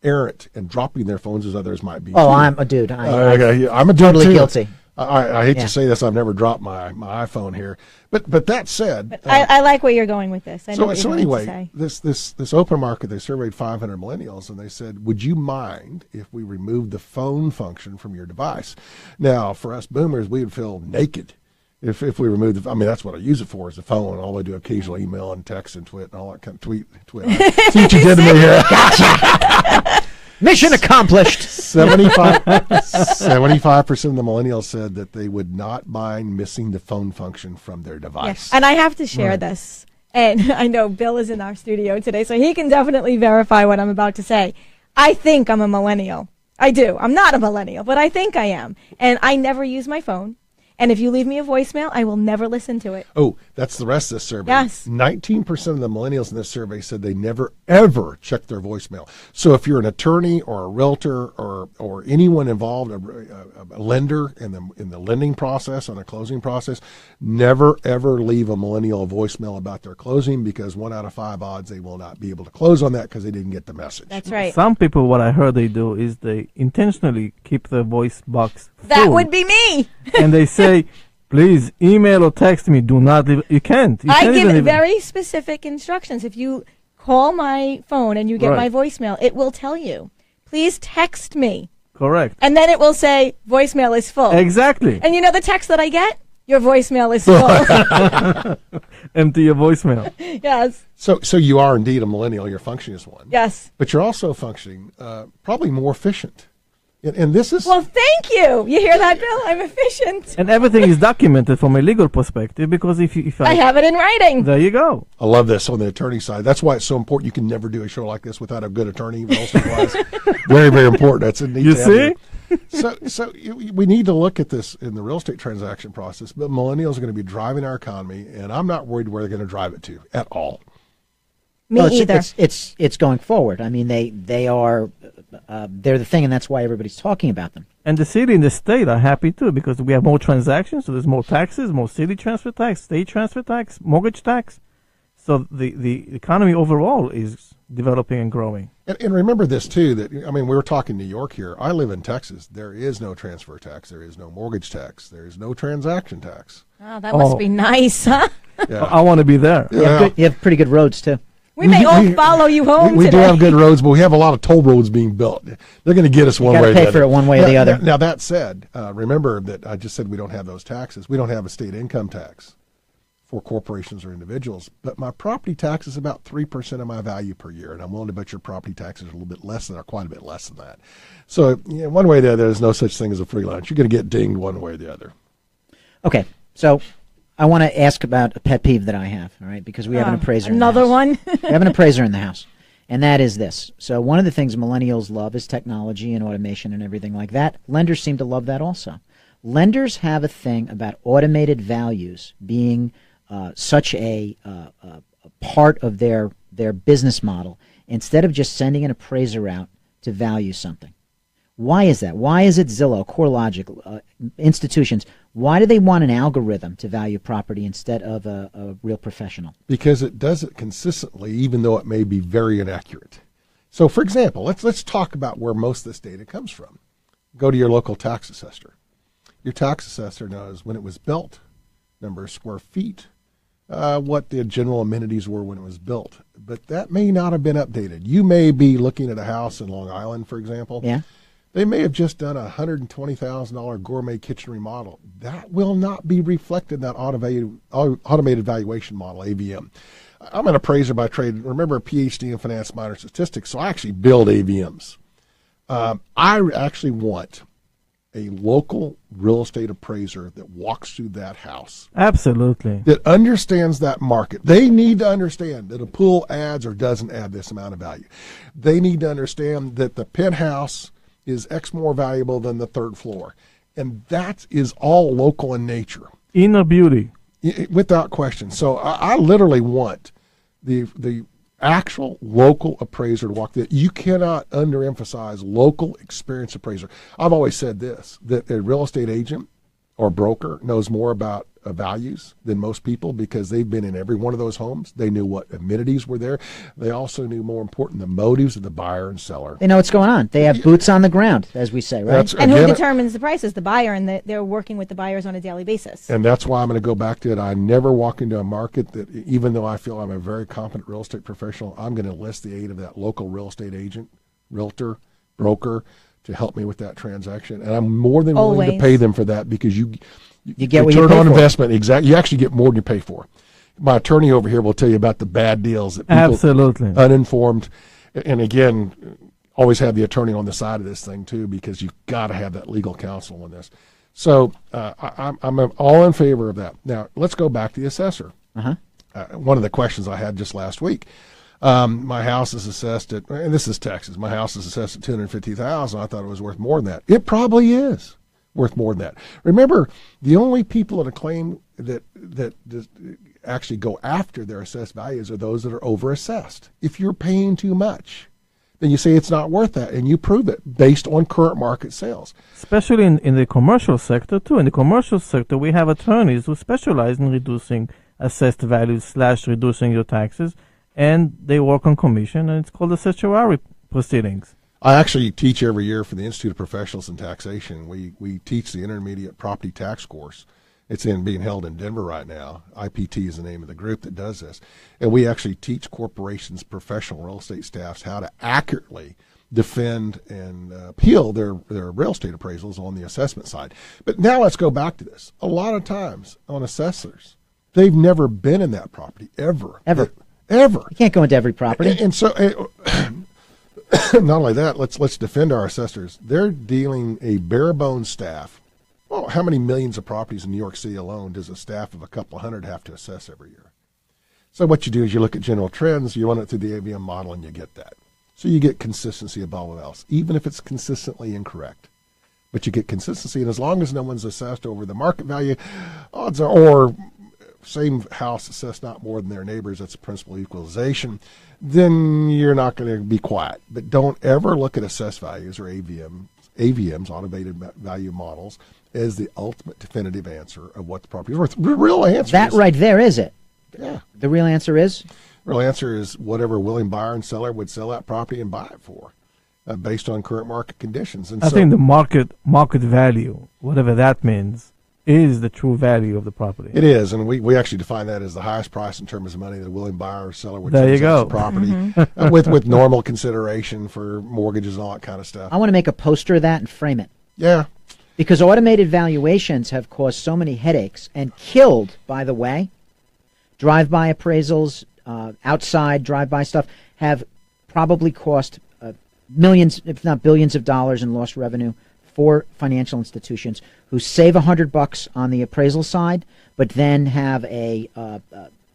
errant and dropping their phones as others might be. Oh, too. I'm a dude. I'm a dude totally too. guilty. I hate to say this. I've never dropped my iPhone here, but that said, But I like where you're going with this. I know what you're so going anyway, to say. this open market, they surveyed 500 millennials, and they said, "Would you mind if we removed the phone function from your device?" Now, for us boomers, we would feel naked if we removed the. I mean, that's what I use it for, is the phone. All I do occasional email and text and tweet and all that kind of tweet. See what you did to me here. Gotcha. Mission accomplished. 75% of the millennials said that they would not mind missing the phone function from their device. Yes. And I have to share this. And I know Bill is in our studio today, so he can definitely verify what I'm about to say. I think I'm a millennial. I do. I'm not a millennial, but I think I am. And I never use my phone. And if you leave me a voicemail, I will never listen to it. Oh, that's the rest of the survey. Yes. 19% of the millennials in this survey said they never, ever check their voicemail. So if you're an attorney or a realtor or anyone involved, a lender in the lending process, on a closing process, never, ever leave a millennial a voicemail about their closing, because 1 out of 5 odds they will not be able to close on that because they didn't get the message. That's right. Some people, what I heard they do is they intentionally keep their voice box full. That would be me. And they say, please email or text me. Do not leave. You can't. I give very specific instructions. If you call my phone and you get my voicemail, it will tell you, please text me. Correct. And then it will say, voicemail is full. Exactly. And you know the text that I get? Your voicemail is full. Empty your voicemail. Yes. So you are indeed a millennial. You're functioning as one. Yes. But you're also functioning probably more efficient. And this is... Well, thank you. You hear that, Bill? I'm efficient. And everything is documented from a legal perspective, because if I have it in writing. There you go. I love this on the attorney side. That's why it's so important. You can never do a show like this without a good attorney. Real estate-wise. Very, very important. That's a neat. You see? We need to look at this in the real estate transaction process. But millennials are going to be driving our economy, and I'm not worried where they're going to drive it to at all. Me either. It's going forward. I mean, they are they're the thing, and that's why everybody's talking about them. And the city and the state are happy too, because we have more transactions, so there's more taxes, more city transfer tax, state transfer tax, mortgage tax. So the economy overall is developing and growing. And remember this too, that, I mean, we were talking New York here. I live in Texas. There is no transfer tax. There is no mortgage tax. There is no transaction tax. Oh, that must be nice, huh? Yeah. I want to be there. You have pretty good roads too. We may all follow you home we today. do have good roads, but we have a lot of toll roads being built. They're going to get us one way or the other. Pay for it one way or the other. Now that said, remember that I just said we don't have those taxes. We don't have a state income tax for corporations or individuals. But my property tax is about 3% of my value per year, and I'm willing to bet your property taxes are a little bit less than that, or quite a bit less than that. So one way or the other, there's no such thing as a free lunch. You're going to get dinged one way or the other. Okay, so I want to ask about a pet peeve that I have, all right, because we have an appraiser Another one? We have an appraiser in the house, and that is this. So one of the things millennials love is technology and automation and everything like that. Lenders seem to love that also. Lenders have a thing about automated values being such a part of their business model, instead of just sending an appraiser out to value something. Why is that? Why is it Zillow, CoreLogic, institutions? Why do they want an algorithm to value property instead of a real professional? Because it does it consistently, even though it may be very inaccurate. So, for example, let's talk about where most of this data comes from. Go to your local tax assessor. Your tax assessor knows when it was built, number of square feet, what the general amenities were when it was built. But that may not have been updated. You may be looking at a house in Long Island, for example. Yeah. They may have just done a $120,000 gourmet kitchen remodel. That will not be reflected in that automated valuation model, AVM. I'm an appraiser by trade. Remember, a PhD in finance, minor statistics, so I actually build AVMs. I actually want a local real estate appraiser that walks through that house. Absolutely. That understands that market. They need to understand that a pool adds or doesn't add this amount of value. They need to understand that the penthouse is X more valuable than the third floor. And that is all local in nature. Inner beauty. Without question. So I literally want the actual local appraiser to walk there. You cannot underemphasize local experienced appraiser. I've always said this, that a real estate agent or broker knows more about values than most people, because they've been in every one of those homes. They knew what amenities were there. They also knew, more important, the motives of the buyer and seller. They know what's going on. They have boots on the ground, as we say, right? And who determines the prices? The buyer, and they're working with the buyers on a daily basis. And that's why I'm going to go back to it. I never walk into a market that, even though I feel I'm a very competent real estate professional, I'm going to enlist the aid of that local real estate agent, realtor, broker, to help me with that transaction. And I'm more than willing to pay them for that, because you get what you pay return on for. investment. Exactly. You actually get more than you pay for. My attorney over here will tell you about the bad deals that people, Absolutely, uninformed. And again, always have the attorney on the side of this thing too, because you've got to have that legal counsel on this. So I'm all in favor of that. Now let's go back to the assessor. One of the questions I had just last week. My house is assessed at, and this is Texas. My house is assessed at $250,000. I thought it was worth more than that. It probably is worth more than that. Remember, the only people that claim that actually go after their assessed values are those that are overassessed. If you're paying too much, then you say it's not worth that, and you prove it based on current market sales. Especially in the commercial sector, too. In the commercial sector, we have attorneys who specialize in reducing assessed values / reducing your taxes, and they work on commission, and it's called the certiorari proceedings. I actually teach every year for the Institute of Professionals in Taxation. We teach the intermediate property tax course. It's being held in Denver right now. IPT is the name of the group that does this. And we actually teach corporations, professional real estate staffs how to accurately defend and appeal their real estate appraisals on the assessment side. But now let's go back to this. A lot of times on assessors, they've never been in that property, ever. Ever. You can't go into every property. And so not only that, let's defend our assessors. They're dealing a bare bones staff. Well, how many millions of properties in New York City alone does a staff of a couple of hundred have to assess every year? So what you do is you look at general trends, you run it through the AVM model, and you get that. So you get consistency above all else, even if it's consistently incorrect. But you get consistency, and as long as no one's assessed over the market value, odds are, or same house assessed not more than their neighbors, that's a principal equalization, then you're not going to be quiet. But don't ever look at assessed values or AVMs, automated value models, as the ultimate definitive answer of what the property is worth. The real answer that is, right there is it. Yeah. The real answer is? Real answer is whatever willing buyer and seller would sell that property and buy it for, based on current market conditions. And I think the market value, whatever that means, is the true value of the property. It is, and we actually define that as the highest price in terms of money that a willing buyer or seller would there you transact go. the property with normal consideration for mortgages and all that kind of stuff. I want to make a poster of that and frame it. Yeah. Because automated valuations have caused so many headaches and killed, by the way, drive-by appraisals, outside drive-by stuff, have probably cost millions, if not billions of dollars in lost revenue for financial institutions who save $100 on the appraisal side, but then have a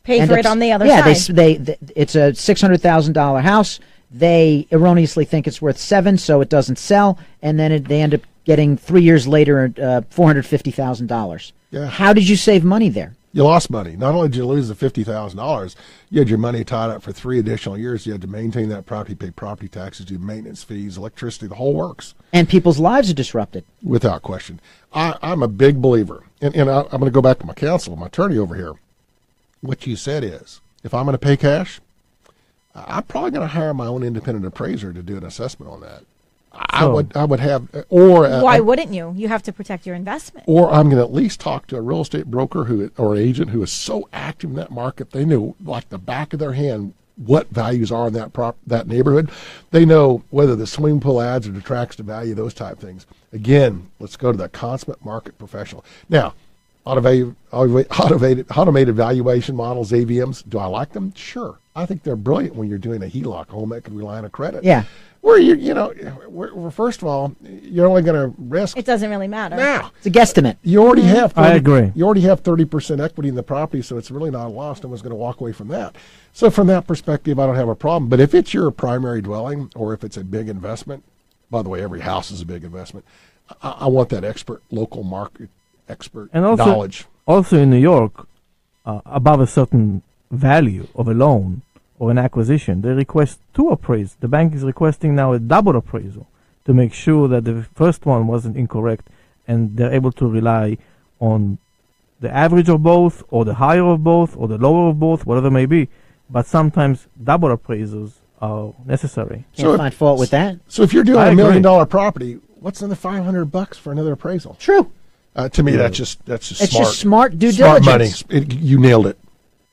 pay for it on the other side. side. They it's a $600,000 house. They erroneously think it's worth $7,000, so it doesn't sell, and then they end up getting 3 years later $450,000. Yeah. How did you save money there? You lost money. Not only did you lose the $50,000, you had your money tied up for 3 additional years. You had to maintain that property, pay property taxes, do maintenance fees, electricity, the whole works. And people's lives are disrupted. Without question. I'm a big believer, and I'm going to go back to my counsel, my attorney over here. What you said is, if I'm going to pay cash, I'm probably going to hire my own independent appraiser to do an assessment on that. I would have, or why wouldn't you? You have to protect your investment. Or I'm going to at least talk to a real estate broker or agent who is so active in that market, they know like the back of their hand what values are in that neighborhood. They know whether the swimming pool adds or detracts to value, those type things. Again, let's go to the consummate market professional. Now, automated valuation models, AVMs, do I like them? Sure. I think they're brilliant when you're doing a HELOC, home equity line of credit. Yeah. Where where first of all, you're only going to risk. It doesn't really matter. Now, it's a guesstimate. You already have 30, I agree. You already have 30% equity in the property, so it's really not a loss. No one's going to walk away from that. So from that perspective, I don't have a problem. But if it's your primary dwelling or if it's a big investment, by the way, every house is a big investment. I want that local market expert and also, knowledge. Also in New York, above a certain value of a loan or an acquisition, they request 2 appraisals. The bank is requesting now a double appraisal to make sure that the first one wasn't incorrect, and they're able to rely on the average of both, or the higher of both, or the lower of both, whatever it may be. But sometimes double appraisals are necessary. Can't find fault with that. So if you're doing $1 million property, what's another $500 for another appraisal? True. To me, that's just it's smart. Just smart due smart diligence. Money. You nailed it.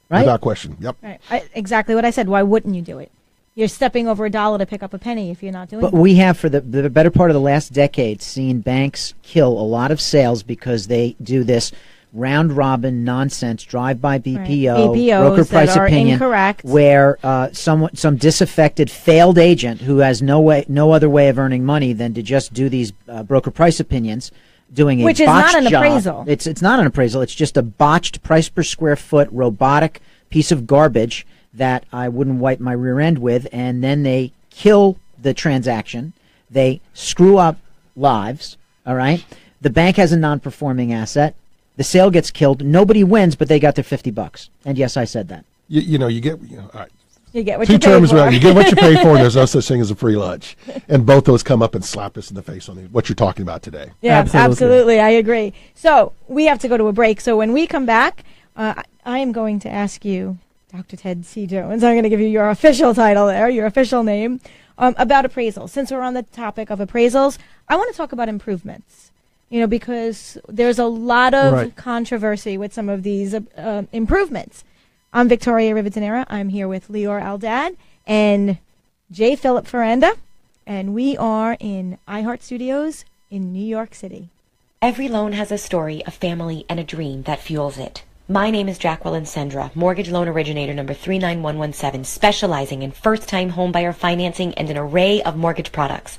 Right? Without question. Yep. Right. Exactly what I said. Why wouldn't you do it? You're stepping over $1 to pick up a penny if you're not doing it. But we have, for the better part of the last decade, seen banks kill a lot of sales because they do this round robin nonsense, drive-by BPO, BPOs broker price that are opinion, incorrect. where some disaffected failed agent who has no other way of earning money than to just do these broker price opinions, doing a Which is botched not an job. appraisal. It's not an appraisal. It's just a botched price per square foot robotic piece of garbage that I wouldn't wipe my rear end with, and then they kill the transaction. They screw up lives, all right? The bank has a non-performing asset. The sale gets killed. Nobody wins, but they got their $50. And yes, I said that. You get all right. You get what Two you pay terms for. around. You get what you pay for, and there's no such thing as a free lunch. And both those come up and slap us in the face on what you're talking about today. Yeah, Absolutely. absolutely. I agree. So we have to go to a break. So when we come back, I am going to ask you, Dr. Ted C. Jones, I'm going to give you your official title there, your official name, about appraisals. Since we're on the topic of appraisals, I want to talk about improvements. Because there's a lot of controversy with some of these improvements. I'm Victoria Rivadeneira. I'm here with Lior Aldad and J. Philip Ferranda, and we are in iHeart Studios in New York City. Every loan has a story, a family, and a dream that fuels it. My name is Jacqueline Sendra, mortgage loan originator number 39117, specializing in first-time homebuyer financing and an array of mortgage products.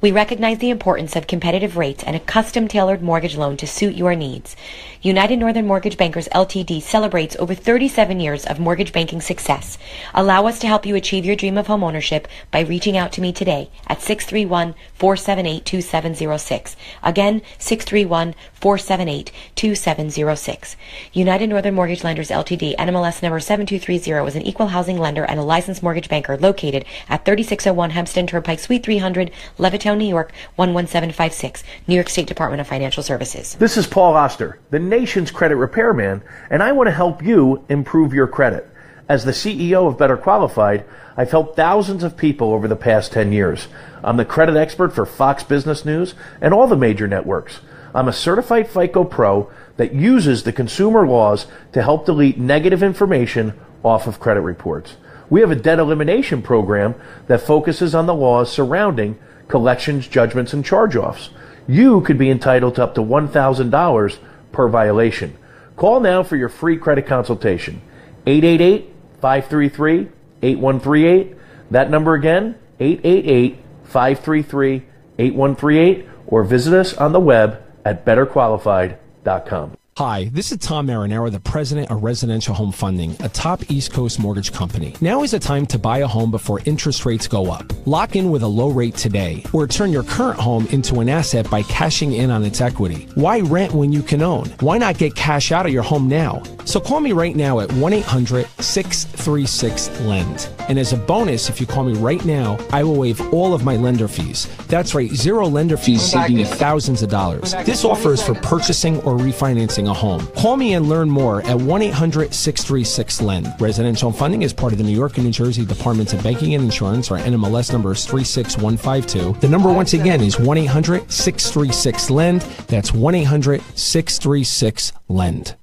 We recognize the importance of competitive rates and a custom-tailored mortgage loan to suit your needs. United Northern Mortgage Bankers Ltd. celebrates over 37 years of mortgage banking success. Allow us to help you achieve your dream of homeownership by reaching out to me today at 631-478-2706. Again, 631-478-2706. United Northern Mortgage Lenders Ltd. NMLS number 7230 is an equal housing lender and a licensed mortgage banker located at 3601 Hempstead Turnpike, Suite 300, Levittown, New York 11756, New York State Department of Financial Services. This is Paul Oster, the nation's credit repairman, and I want to help you improve your credit. As the CEO of Better Qualified, I've helped thousands of people over the past 10 years. I'm the credit expert for Fox Business News and all the major networks. I'm a certified FICO Pro that uses the consumer laws to help delete negative information off of credit reports. We have a debt elimination program that focuses on the laws surrounding collections, judgments, and charge-offs. You could be entitled to up to $1,000 per violation. Call now for your free credit consultation. 888-533-8138. That number again, 888-533-8138, or visit us on the web at betterqualified.com. Hi, this is Tom Marinero, the president of Residential Home Funding, a top East Coast mortgage company. Now is the time to buy a home before interest rates go up. Lock in with a low rate today, or turn your current home into an asset by cashing in on its equity. Why rent when you can own? Why not get cash out of your home now? So call me right now at 1-800-636-LEND. And as a bonus, if you call me right now, I will waive all of my lender fees. That's right, zero lender fees, saving you thousands of dollars. This offer is for purchasing or refinancing a home. Call me and learn more at 1-800-636-LEND. Residential Funding is part of the New York and New Jersey Departments of Banking and Insurance. Our NMLS number is 36152. The number once again is 1-800-636-LEND. That's 1-800-636-LEND.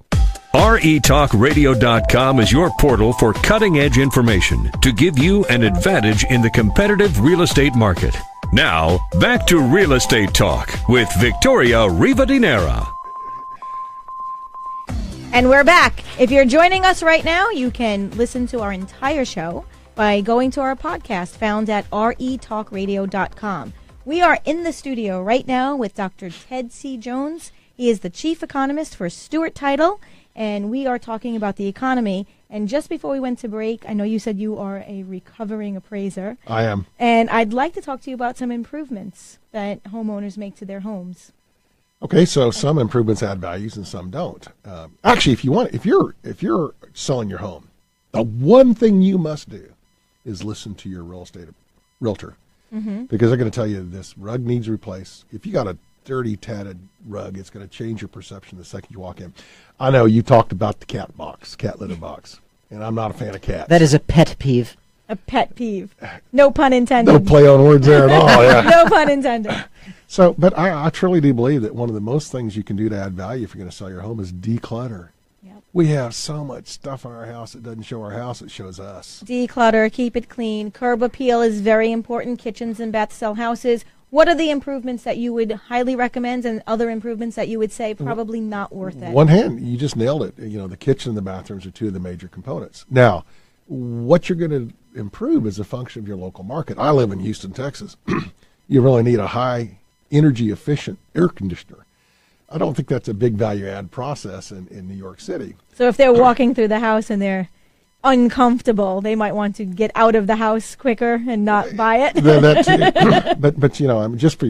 RETalkRadio.com is your portal for cutting-edge information to give you an advantage in the competitive real estate market. Now, back to Real Estate Talk with Victoria Rivadeneira. And we're back. If you're joining us right now, you can listen to our entire show by going to our podcast found at retalkradio.com. We are in the studio right now with Dr. Ted C. Jones. He is the chief economist for Stewart Title, and we are talking about the economy. And just before we went to break, I know you said you are a recovering appraiser. I am. And I'd like to talk to you about some improvements that homeowners make to their homes. Okay, so some improvements add values and some don't. Actually, if you're selling your home, the one thing you must do is listen to your realtor, because they're going to tell you this rug needs replaced. If you got a dirty, tatted rug, it's going to change your perception the second you walk in. I know you talked about the cat litter box, and I'm not a fan of cats. That is a pet peeve. A pet peeve. No pun intended. No play on words there at all. Yeah. No pun intended. So, but I truly do believe that one of the most things you can do to add value if you're going to sell your home is declutter. Yep. We have so much stuff in our house that doesn't show our house, it shows us. Declutter, keep it clean. Curb appeal is very important. Kitchens and baths sell houses. what are the improvements that you would highly recommend and other improvements that you would say probably not worth it? One hand, you just nailed it. The kitchen and the bathrooms are two of the major components. Now, what you're going to improve is a function of your local market. I live in Houston, Texas. You really need a high energy efficient air conditioner. I don't think that's a big value add process in New York City. So if they're walking through the house and they're uncomfortable, they might want to get out of the house quicker and not buy it. But just for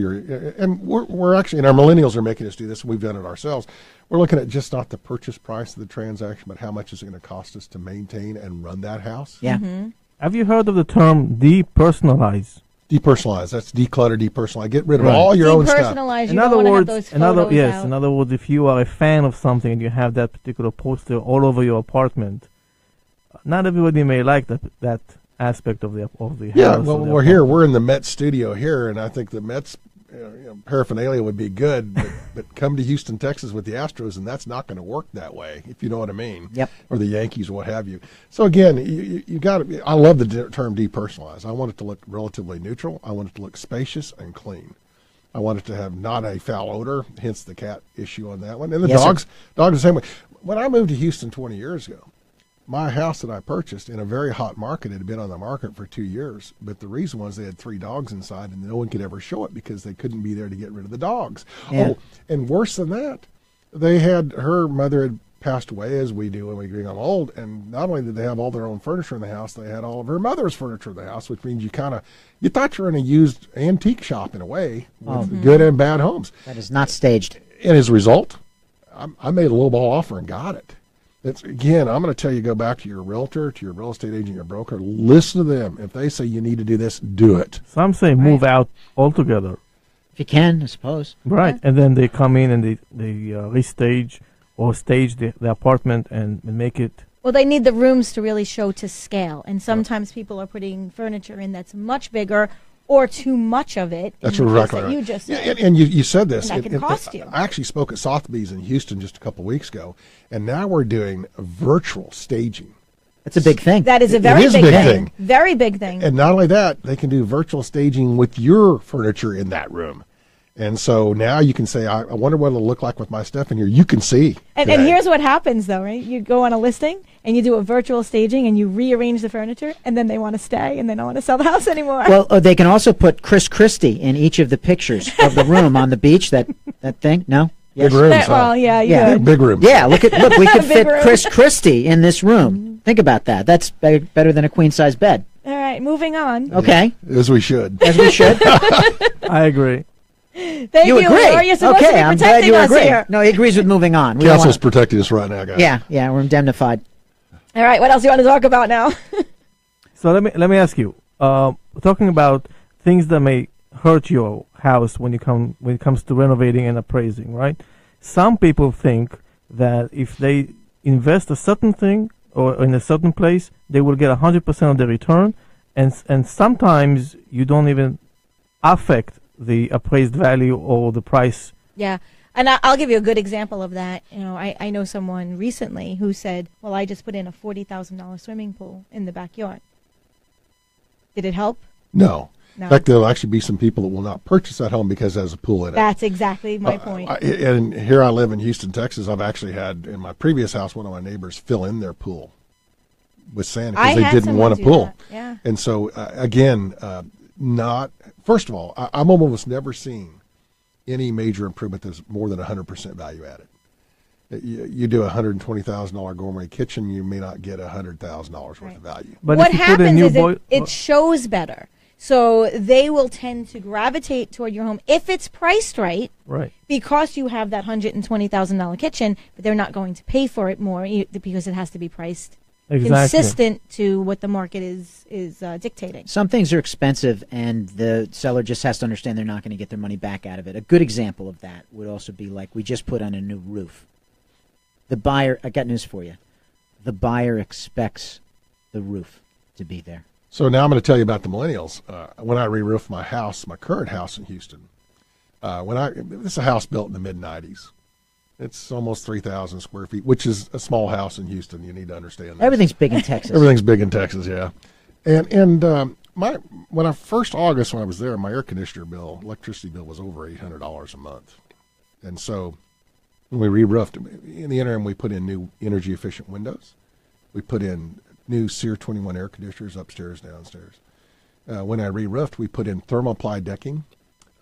and we're actually, and our millennials are making us do this. We've done it ourselves. We're looking at just not the purchase price of the transaction, but how much is it going to cost us to maintain and run that house? Yeah. Mm-hmm. Have you heard of the term depersonalize? Depersonalize. That's declutter, depersonalize. Get rid of all your own stuff. Depersonalize. You don't want to have those photos out. In other words, if you are a fan of something and you have that particular poster all over your apartment, not everybody may like that aspect of the house. Yeah, well, we're here. We're in the Met studio here, and I think the Mets paraphernalia would be good, but come to Houston, Texas with the Astros, and that's not going to work that way, if you know what I mean. Yep. Or the Yankees or what have you. So again, you got to. I love the term depersonalized. I want it to look relatively neutral. I want it to look spacious and clean. I want it to have not a foul odor, hence the cat issue on that one. And the dogs the same way. When I moved to Houston 20 years ago, my house that I purchased in a very hot market, it had been on the market for 2 years, but the reason was they had 3 dogs inside and no one could ever show it because they couldn't be there to get rid of the dogs. Yeah. Oh, and worse than that, her mother had passed away, as we do when we get old, and not only did they have all their own furniture in the house, they had all of her mother's furniture in the house, which means you thought you were in a used antique shop in a way, with good and bad homes. That is not staged. And as a result, I made a low ball offer and got it. Again, I'm going to tell you, go back to your realtor, to your real estate agent, your broker. Listen to them. If they say you need to do this, do it. Some say move out altogether. If you can, I suppose. Right, and then they come in and they restage or stage the apartment and make it. Well, they need the rooms to really show to scale, and sometimes people are putting furniture in that's much bigger or too much of it. That's exactly right. You just said. And you said this. And that can cost you. I actually spoke at Sotheby's in Houston just a couple of weeks ago, and now we're doing virtual staging. That's a big thing. That is a very big thing. Very big thing. And not only that, they can do virtual staging with your furniture in that room. And so now you can say, I wonder what it'll look like with my stuff in here. You can see. And here's what happens, though, right? You go on a listing, and you do a virtual staging, and you rearrange the furniture, and then they want to stay, and they don't want to sell the house anymore. Well, they can also put Chris Christie in each of the pictures of the room on the beach, that thing. No? Yes. Big rooms. Well, yeah. Big rooms. Yeah, look, we could fit Chris Christie in this room. Think about that. That's better than a queen-size bed. All right, moving on. Okay. As we should. As we should. I agree. Thank you. Agree. Or you're supposed to be I'm glad protecting you us agree. here. No, he agrees with moving on. Council's protecting us right now, guys. Yeah, we're indemnified. All right, what else do you want to talk about now? So let me ask you. Talking about things that may hurt your house when it comes to renovating and appraising, right? Some people think that if they invest a certain thing or in a certain place, they will get 100% of the return, and sometimes you don't even affect the appraised value or the price. Yeah, and I'll give you a good example of that. I know someone recently who said, well, I just put in a $40,000 swimming pool in the backyard. Did it help? No. In fact, there'll actually be some people that will not purchase that home because it has a pool in it. That's exactly my point. And here I live in Houston, Texas. I've actually had, in my previous house, one of my neighbors fill in their pool with sand because they didn't want a pool. Yeah. And so, again, first of all, I'm almost never seen any major improvement that's more than 100% value added. You do a $120,000 gourmet kitchen, you may not get $100,000 worth of value. But what happens is it shows better. So they will tend to gravitate toward your home if it's priced right, because you have that $120,000 kitchen, but they're not going to pay for it more because it has to be priced consistent to what the market is dictating. Some things are expensive, and the seller just has to understand they're not going to get their money back out of it. A good example of that would also be like we just put on a new roof. The buyer, I got news for you. The buyer expects the roof to be there. So now I'm going to tell you about the millennials. When I re-roofed my house, my current house in Houston, this is a house built in the mid-'90s. It's almost 3,000 square feet, which is a small house in Houston. You need to understand that. Everything's big in Texas. Everything's big in Texas, yeah. And when I first August when I was there, my air conditioner bill, electricity bill was over $800 a month, and so when we re-roofed, in the interim we put in new energy efficient windows, we put in new SEER 21 air conditioners upstairs, downstairs. When I re-roofed, we put in thermoply decking.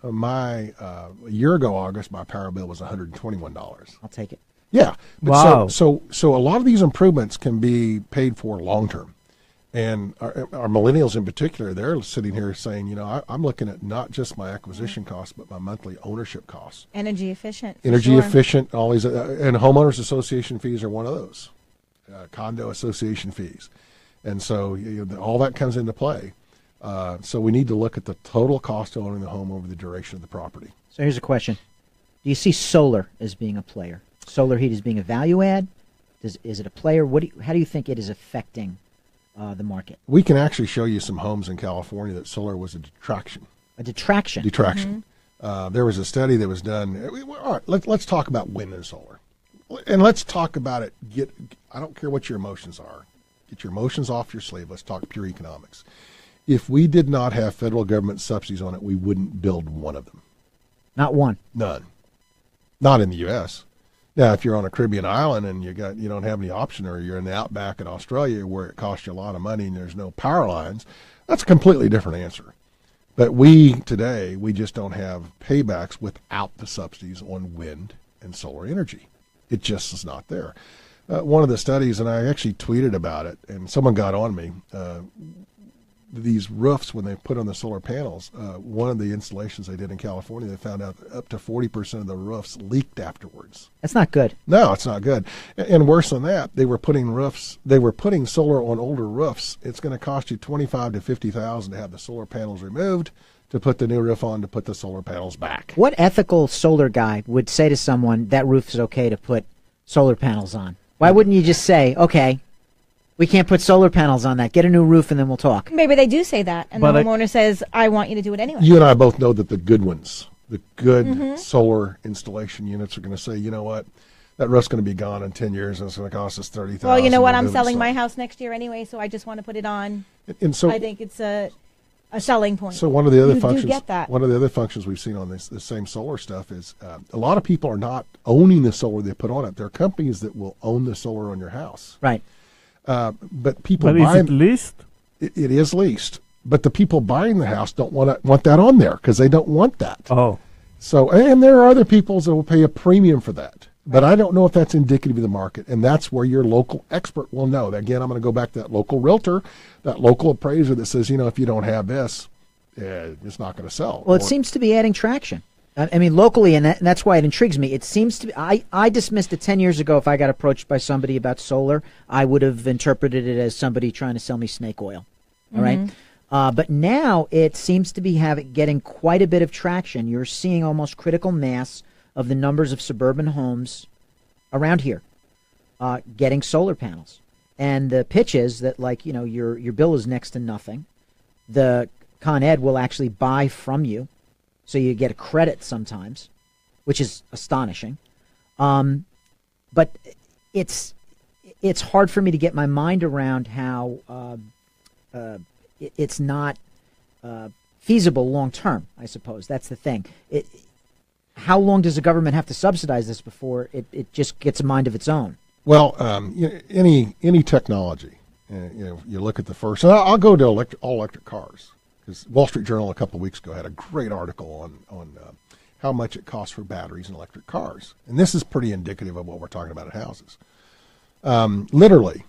A year ago August, my power bill was $121. I'll take it. Yeah. But Wow. So a lot of these improvements can be paid for long term. And our millennials in particular, they're sitting here saying, you know, I'm looking at not just my acquisition costs, but my monthly ownership costs. Energy efficient. Energy efficient, all these, and homeowners association fees are one of those, condo association fees. And so all that comes into play. So we need to look at the total cost of owning the home over the duration of the property. So here's a question. Do you see solar as being a player? Solar heat as being a value add? Is it a player? How do you think it is affecting the market? We can actually show you some homes in California that solar was a detraction. A detraction? Detraction. There was a study that was done. All right, let's talk about wind and solar. And let's talk about it. I don't care what your emotions are. Get your emotions off your sleeve. Let's talk pure economics. If we did not have federal government subsidies on it, we wouldn't build one of them. Not one? None. Not in the U.S. Now, if you're on a Caribbean island and you don't have any option, or you're in the outback in Australia where it costs you a lot of money and there's no power lines, that's a completely different answer. But we just don't have paybacks without the subsidies on wind and solar energy. It just is not there. One of the studies, and I actually tweeted about it, and someone got on me, these roofs, when they put on the solar panels, one of the installations they did in California, they found out that up to 40% of the roofs leaked afterwards. That's not good. No, it's not good. And worse than that, they were putting solar on older roofs. It's going to cost you $25,000 to $50,000 to have the solar panels removed, to put the new roof on, to put the solar panels back. What ethical solar guy would say to someone that roof is okay to put solar panels on? Why wouldn't you just say, okay, we can't put solar panels on that. Get a new roof and then we'll talk. Maybe they do say that, and the homeowner says, I want you to do it anyway. You and I both know that the good ones, the good solar installation units, are going to say, you know what, that roof's going to be gone in 10 years and it's going to cost us $30,000. Well, you know what, I'm selling my house next year anyway, so I just want to put it on. And so I think it's a selling point. So one of the other functions, do get that. one of the other functions we've seen on this same solar stuff is a lot of people are not owning the solar they put on it. There are companies that will own the solar on your house. Right. But people But is it leased? It is leased. But the people buying the house don't want that on there because they don't want that. Oh. So, and there are other people that will pay a premium for that. But I don't know if that's indicative of the market. And that's where your local expert will know. Again, I'm going to go back to that local realtor, that local appraiser that says, if you don't have this, it's not going to sell. Well, it seems to be adding traction. I mean, locally, and that's why it intrigues me. It seems to be, I dismissed it 10 years ago. If I got approached by somebody about solar, I would have interpreted it as somebody trying to sell me snake oil. All right. But now it seems to be getting quite a bit of traction. You're seeing almost critical mass of the numbers of suburban homes around here getting solar panels. And the pitch is that, your bill is next to nothing. The Con Ed will actually buy from you. So you get a credit sometimes, which is astonishing. But it's hard for me to get my mind around how it's not feasible long term, I suppose. That's the thing. How long does the government have to subsidize this before it just gets a mind of its own? Well, any technology, you look at the first, and I'll go to all electric cars. Because Wall Street Journal a couple of weeks ago had a great article on how much it costs for batteries in electric cars. And this is pretty indicative of what we're talking about at houses. Literally,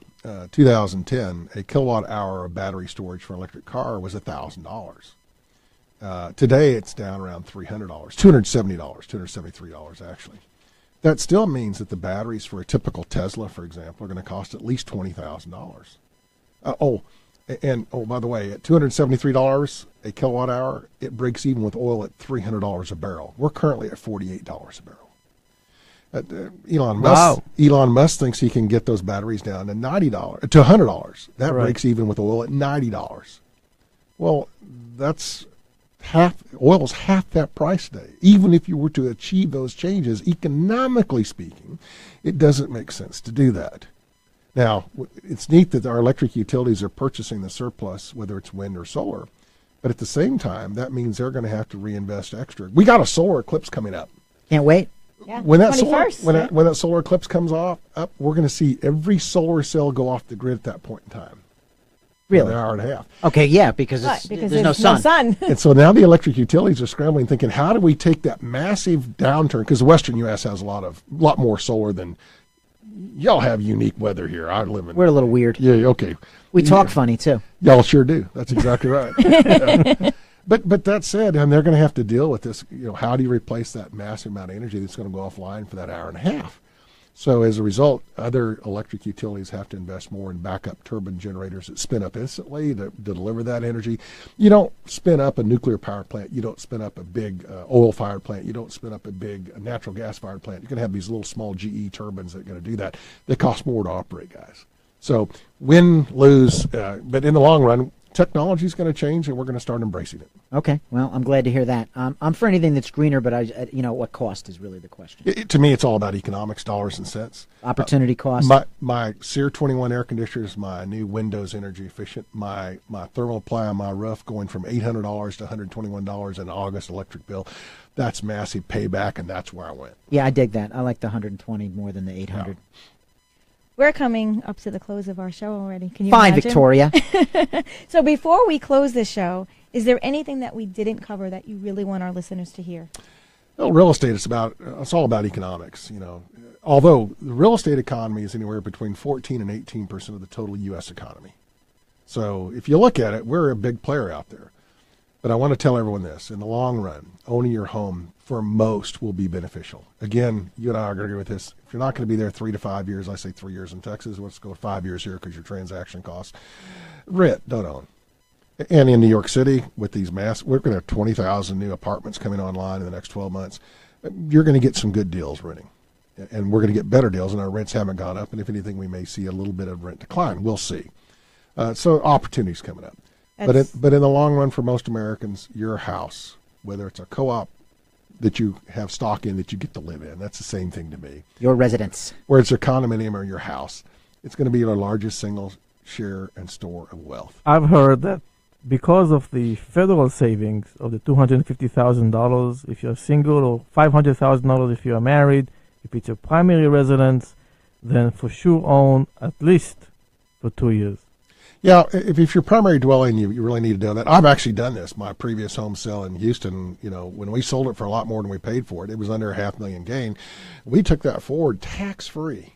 2010, a kilowatt hour of battery storage for an electric car was $1,000. Today, it's down around $300, $270, $273 actually. That still means that the batteries for a typical Tesla, for example, are going to cost at least $20,000. And by the way, at $273 a kilowatt hour, it breaks even with oil at $300 a barrel. We're currently at $48 a barrel. Elon Musk thinks he can get those batteries down to $100. That breaks even with oil at $90. Well, that's oil's half that price today. Even if you were to achieve those changes, economically speaking, it doesn't make sense to do that. Now, it's neat that our electric utilities are purchasing the surplus, whether it's wind or solar. But at the same time, that means they're going to have to reinvest extra. We got a solar eclipse coming up. Can't wait. Yeah, When that 21st, when that solar eclipse comes up, we're going to see every solar cell go off the grid at that point in time. Really? An hour and a half. Okay, yeah, because Because there's no sun. And so now the electric utilities are scrambling, thinking, how do we take that massive downturn? Because the Western U.S. has a lot more solar than y'all have. Unique weather here. I live in. We're a little weird. Yeah. Okay. We talk funny too. Y'all sure do. That's exactly right. Yeah. But that said, and they're going to have to deal with this. How do you replace that massive amount of energy that's going to go offline for that hour and a half? So as a result, other electric utilities have to invest more in backup turbine generators that spin up instantly to deliver that energy. You don't spin up a nuclear power plant. You don't spin up a big oil-fired plant. You don't spin up a big natural gas-fired plant. You're going to have these little small GE turbines that are going to do that. They cost more to operate, guys. So win, lose, but in the long run, technology is going to change, and we're going to start embracing it. Okay, well, I'm glad to hear that. I'm for anything that's greener, but what cost is really the question. To me, it's all about economics, dollars and cents. Opportunity cost. My SEER 21 air conditioner is my new Windows energy efficient. My thermal ply on my roof going from $800 to $121 in August electric bill. That's massive payback, and that's where I went. Yeah, I dig that. I like the 120 more than the 800. Yeah. We're coming up to the close of our show already. Can you Fine, imagine? Victoria. So before we close this show, is there anything that we didn't cover that you really want our listeners to hear? Well, real estate it's all about economics. Although the real estate economy is anywhere between 14 and 18% of the total U.S. economy. So if you look at it, we're a big player out there. But I want to tell everyone this: in the long run, owning your home for most will be beneficial. Again, you and I are going to agree with this. If you're not going to be there 3 to 5 years, I say 3 years in Texas. Let's go 5 years here because your transaction costs. Rent, don't own. And in New York City, with these we're going to have 20,000 new apartments coming online in the next 12 months. You're going to get some good deals renting. And we're going to get better deals, and our rents haven't gone up. And if anything, we may see a little bit of rent decline. We'll see. So opportunities coming up. But in the long run, for most Americans, your house, whether it's a co-op that you have stock in that you get to live in, that's the same thing to me. Your residence. Where it's a condominium or your house, it's going to be our largest single share and store of wealth. I've heard that because of the federal savings of the $250,000 if you're single, or $500,000 if you're married, if it's your primary residence, then for sure own at least for 2 years. Yeah, if your primary dwelling, you really need to do that. I've actually done this. My previous home sale in Houston, when we sold it for a lot more than we paid for it, it was under $500,000 gain. We took that forward tax-free.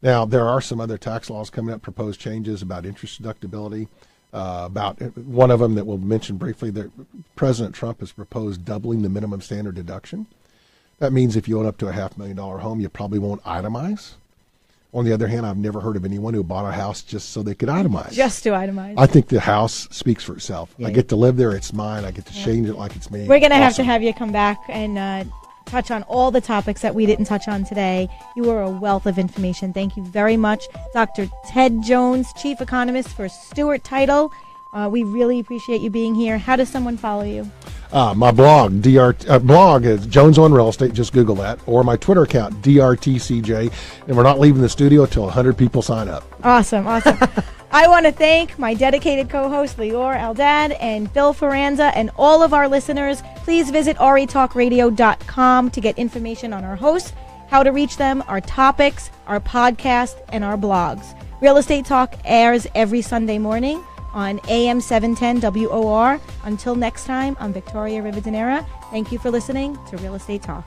Now, there are some other tax laws coming up, proposed changes about interest deductibility. About one of them that we'll mention briefly, that President Trump has proposed doubling the minimum standard deduction. That means if you own up to a $500,000 home, you probably won't itemize. On the other hand, I've never heard of anyone who bought a house just so they could itemize. Just to itemize. I think the house speaks for itself. Yeah. I get to live there. It's mine. I get to change it like it's me. We're going to have to have you come back and touch on all the topics that we didn't touch on today. You are a wealth of information. Thank you very much, Dr. Ted Jones, Chief Economist for Stewart Title. We really appreciate you being here. How does someone follow you? My blog, blog is Jones on Real Estate. Just Google that. Or my Twitter account, DRTCJ. And we're not leaving the studio until 100 people sign up. Awesome. I want to thank my dedicated co-hosts, Lior Eldad and Phil Ferranza, and all of our listeners. Please visit RETalkRadio.com to get information on our hosts, how to reach them, our topics, our podcast, and our blogs. Real Estate Talk airs every Sunday morning on AM 710 WOR. Until next time, I'm Victoria Rivadeneira. Thank you for listening to Real Estate Talk.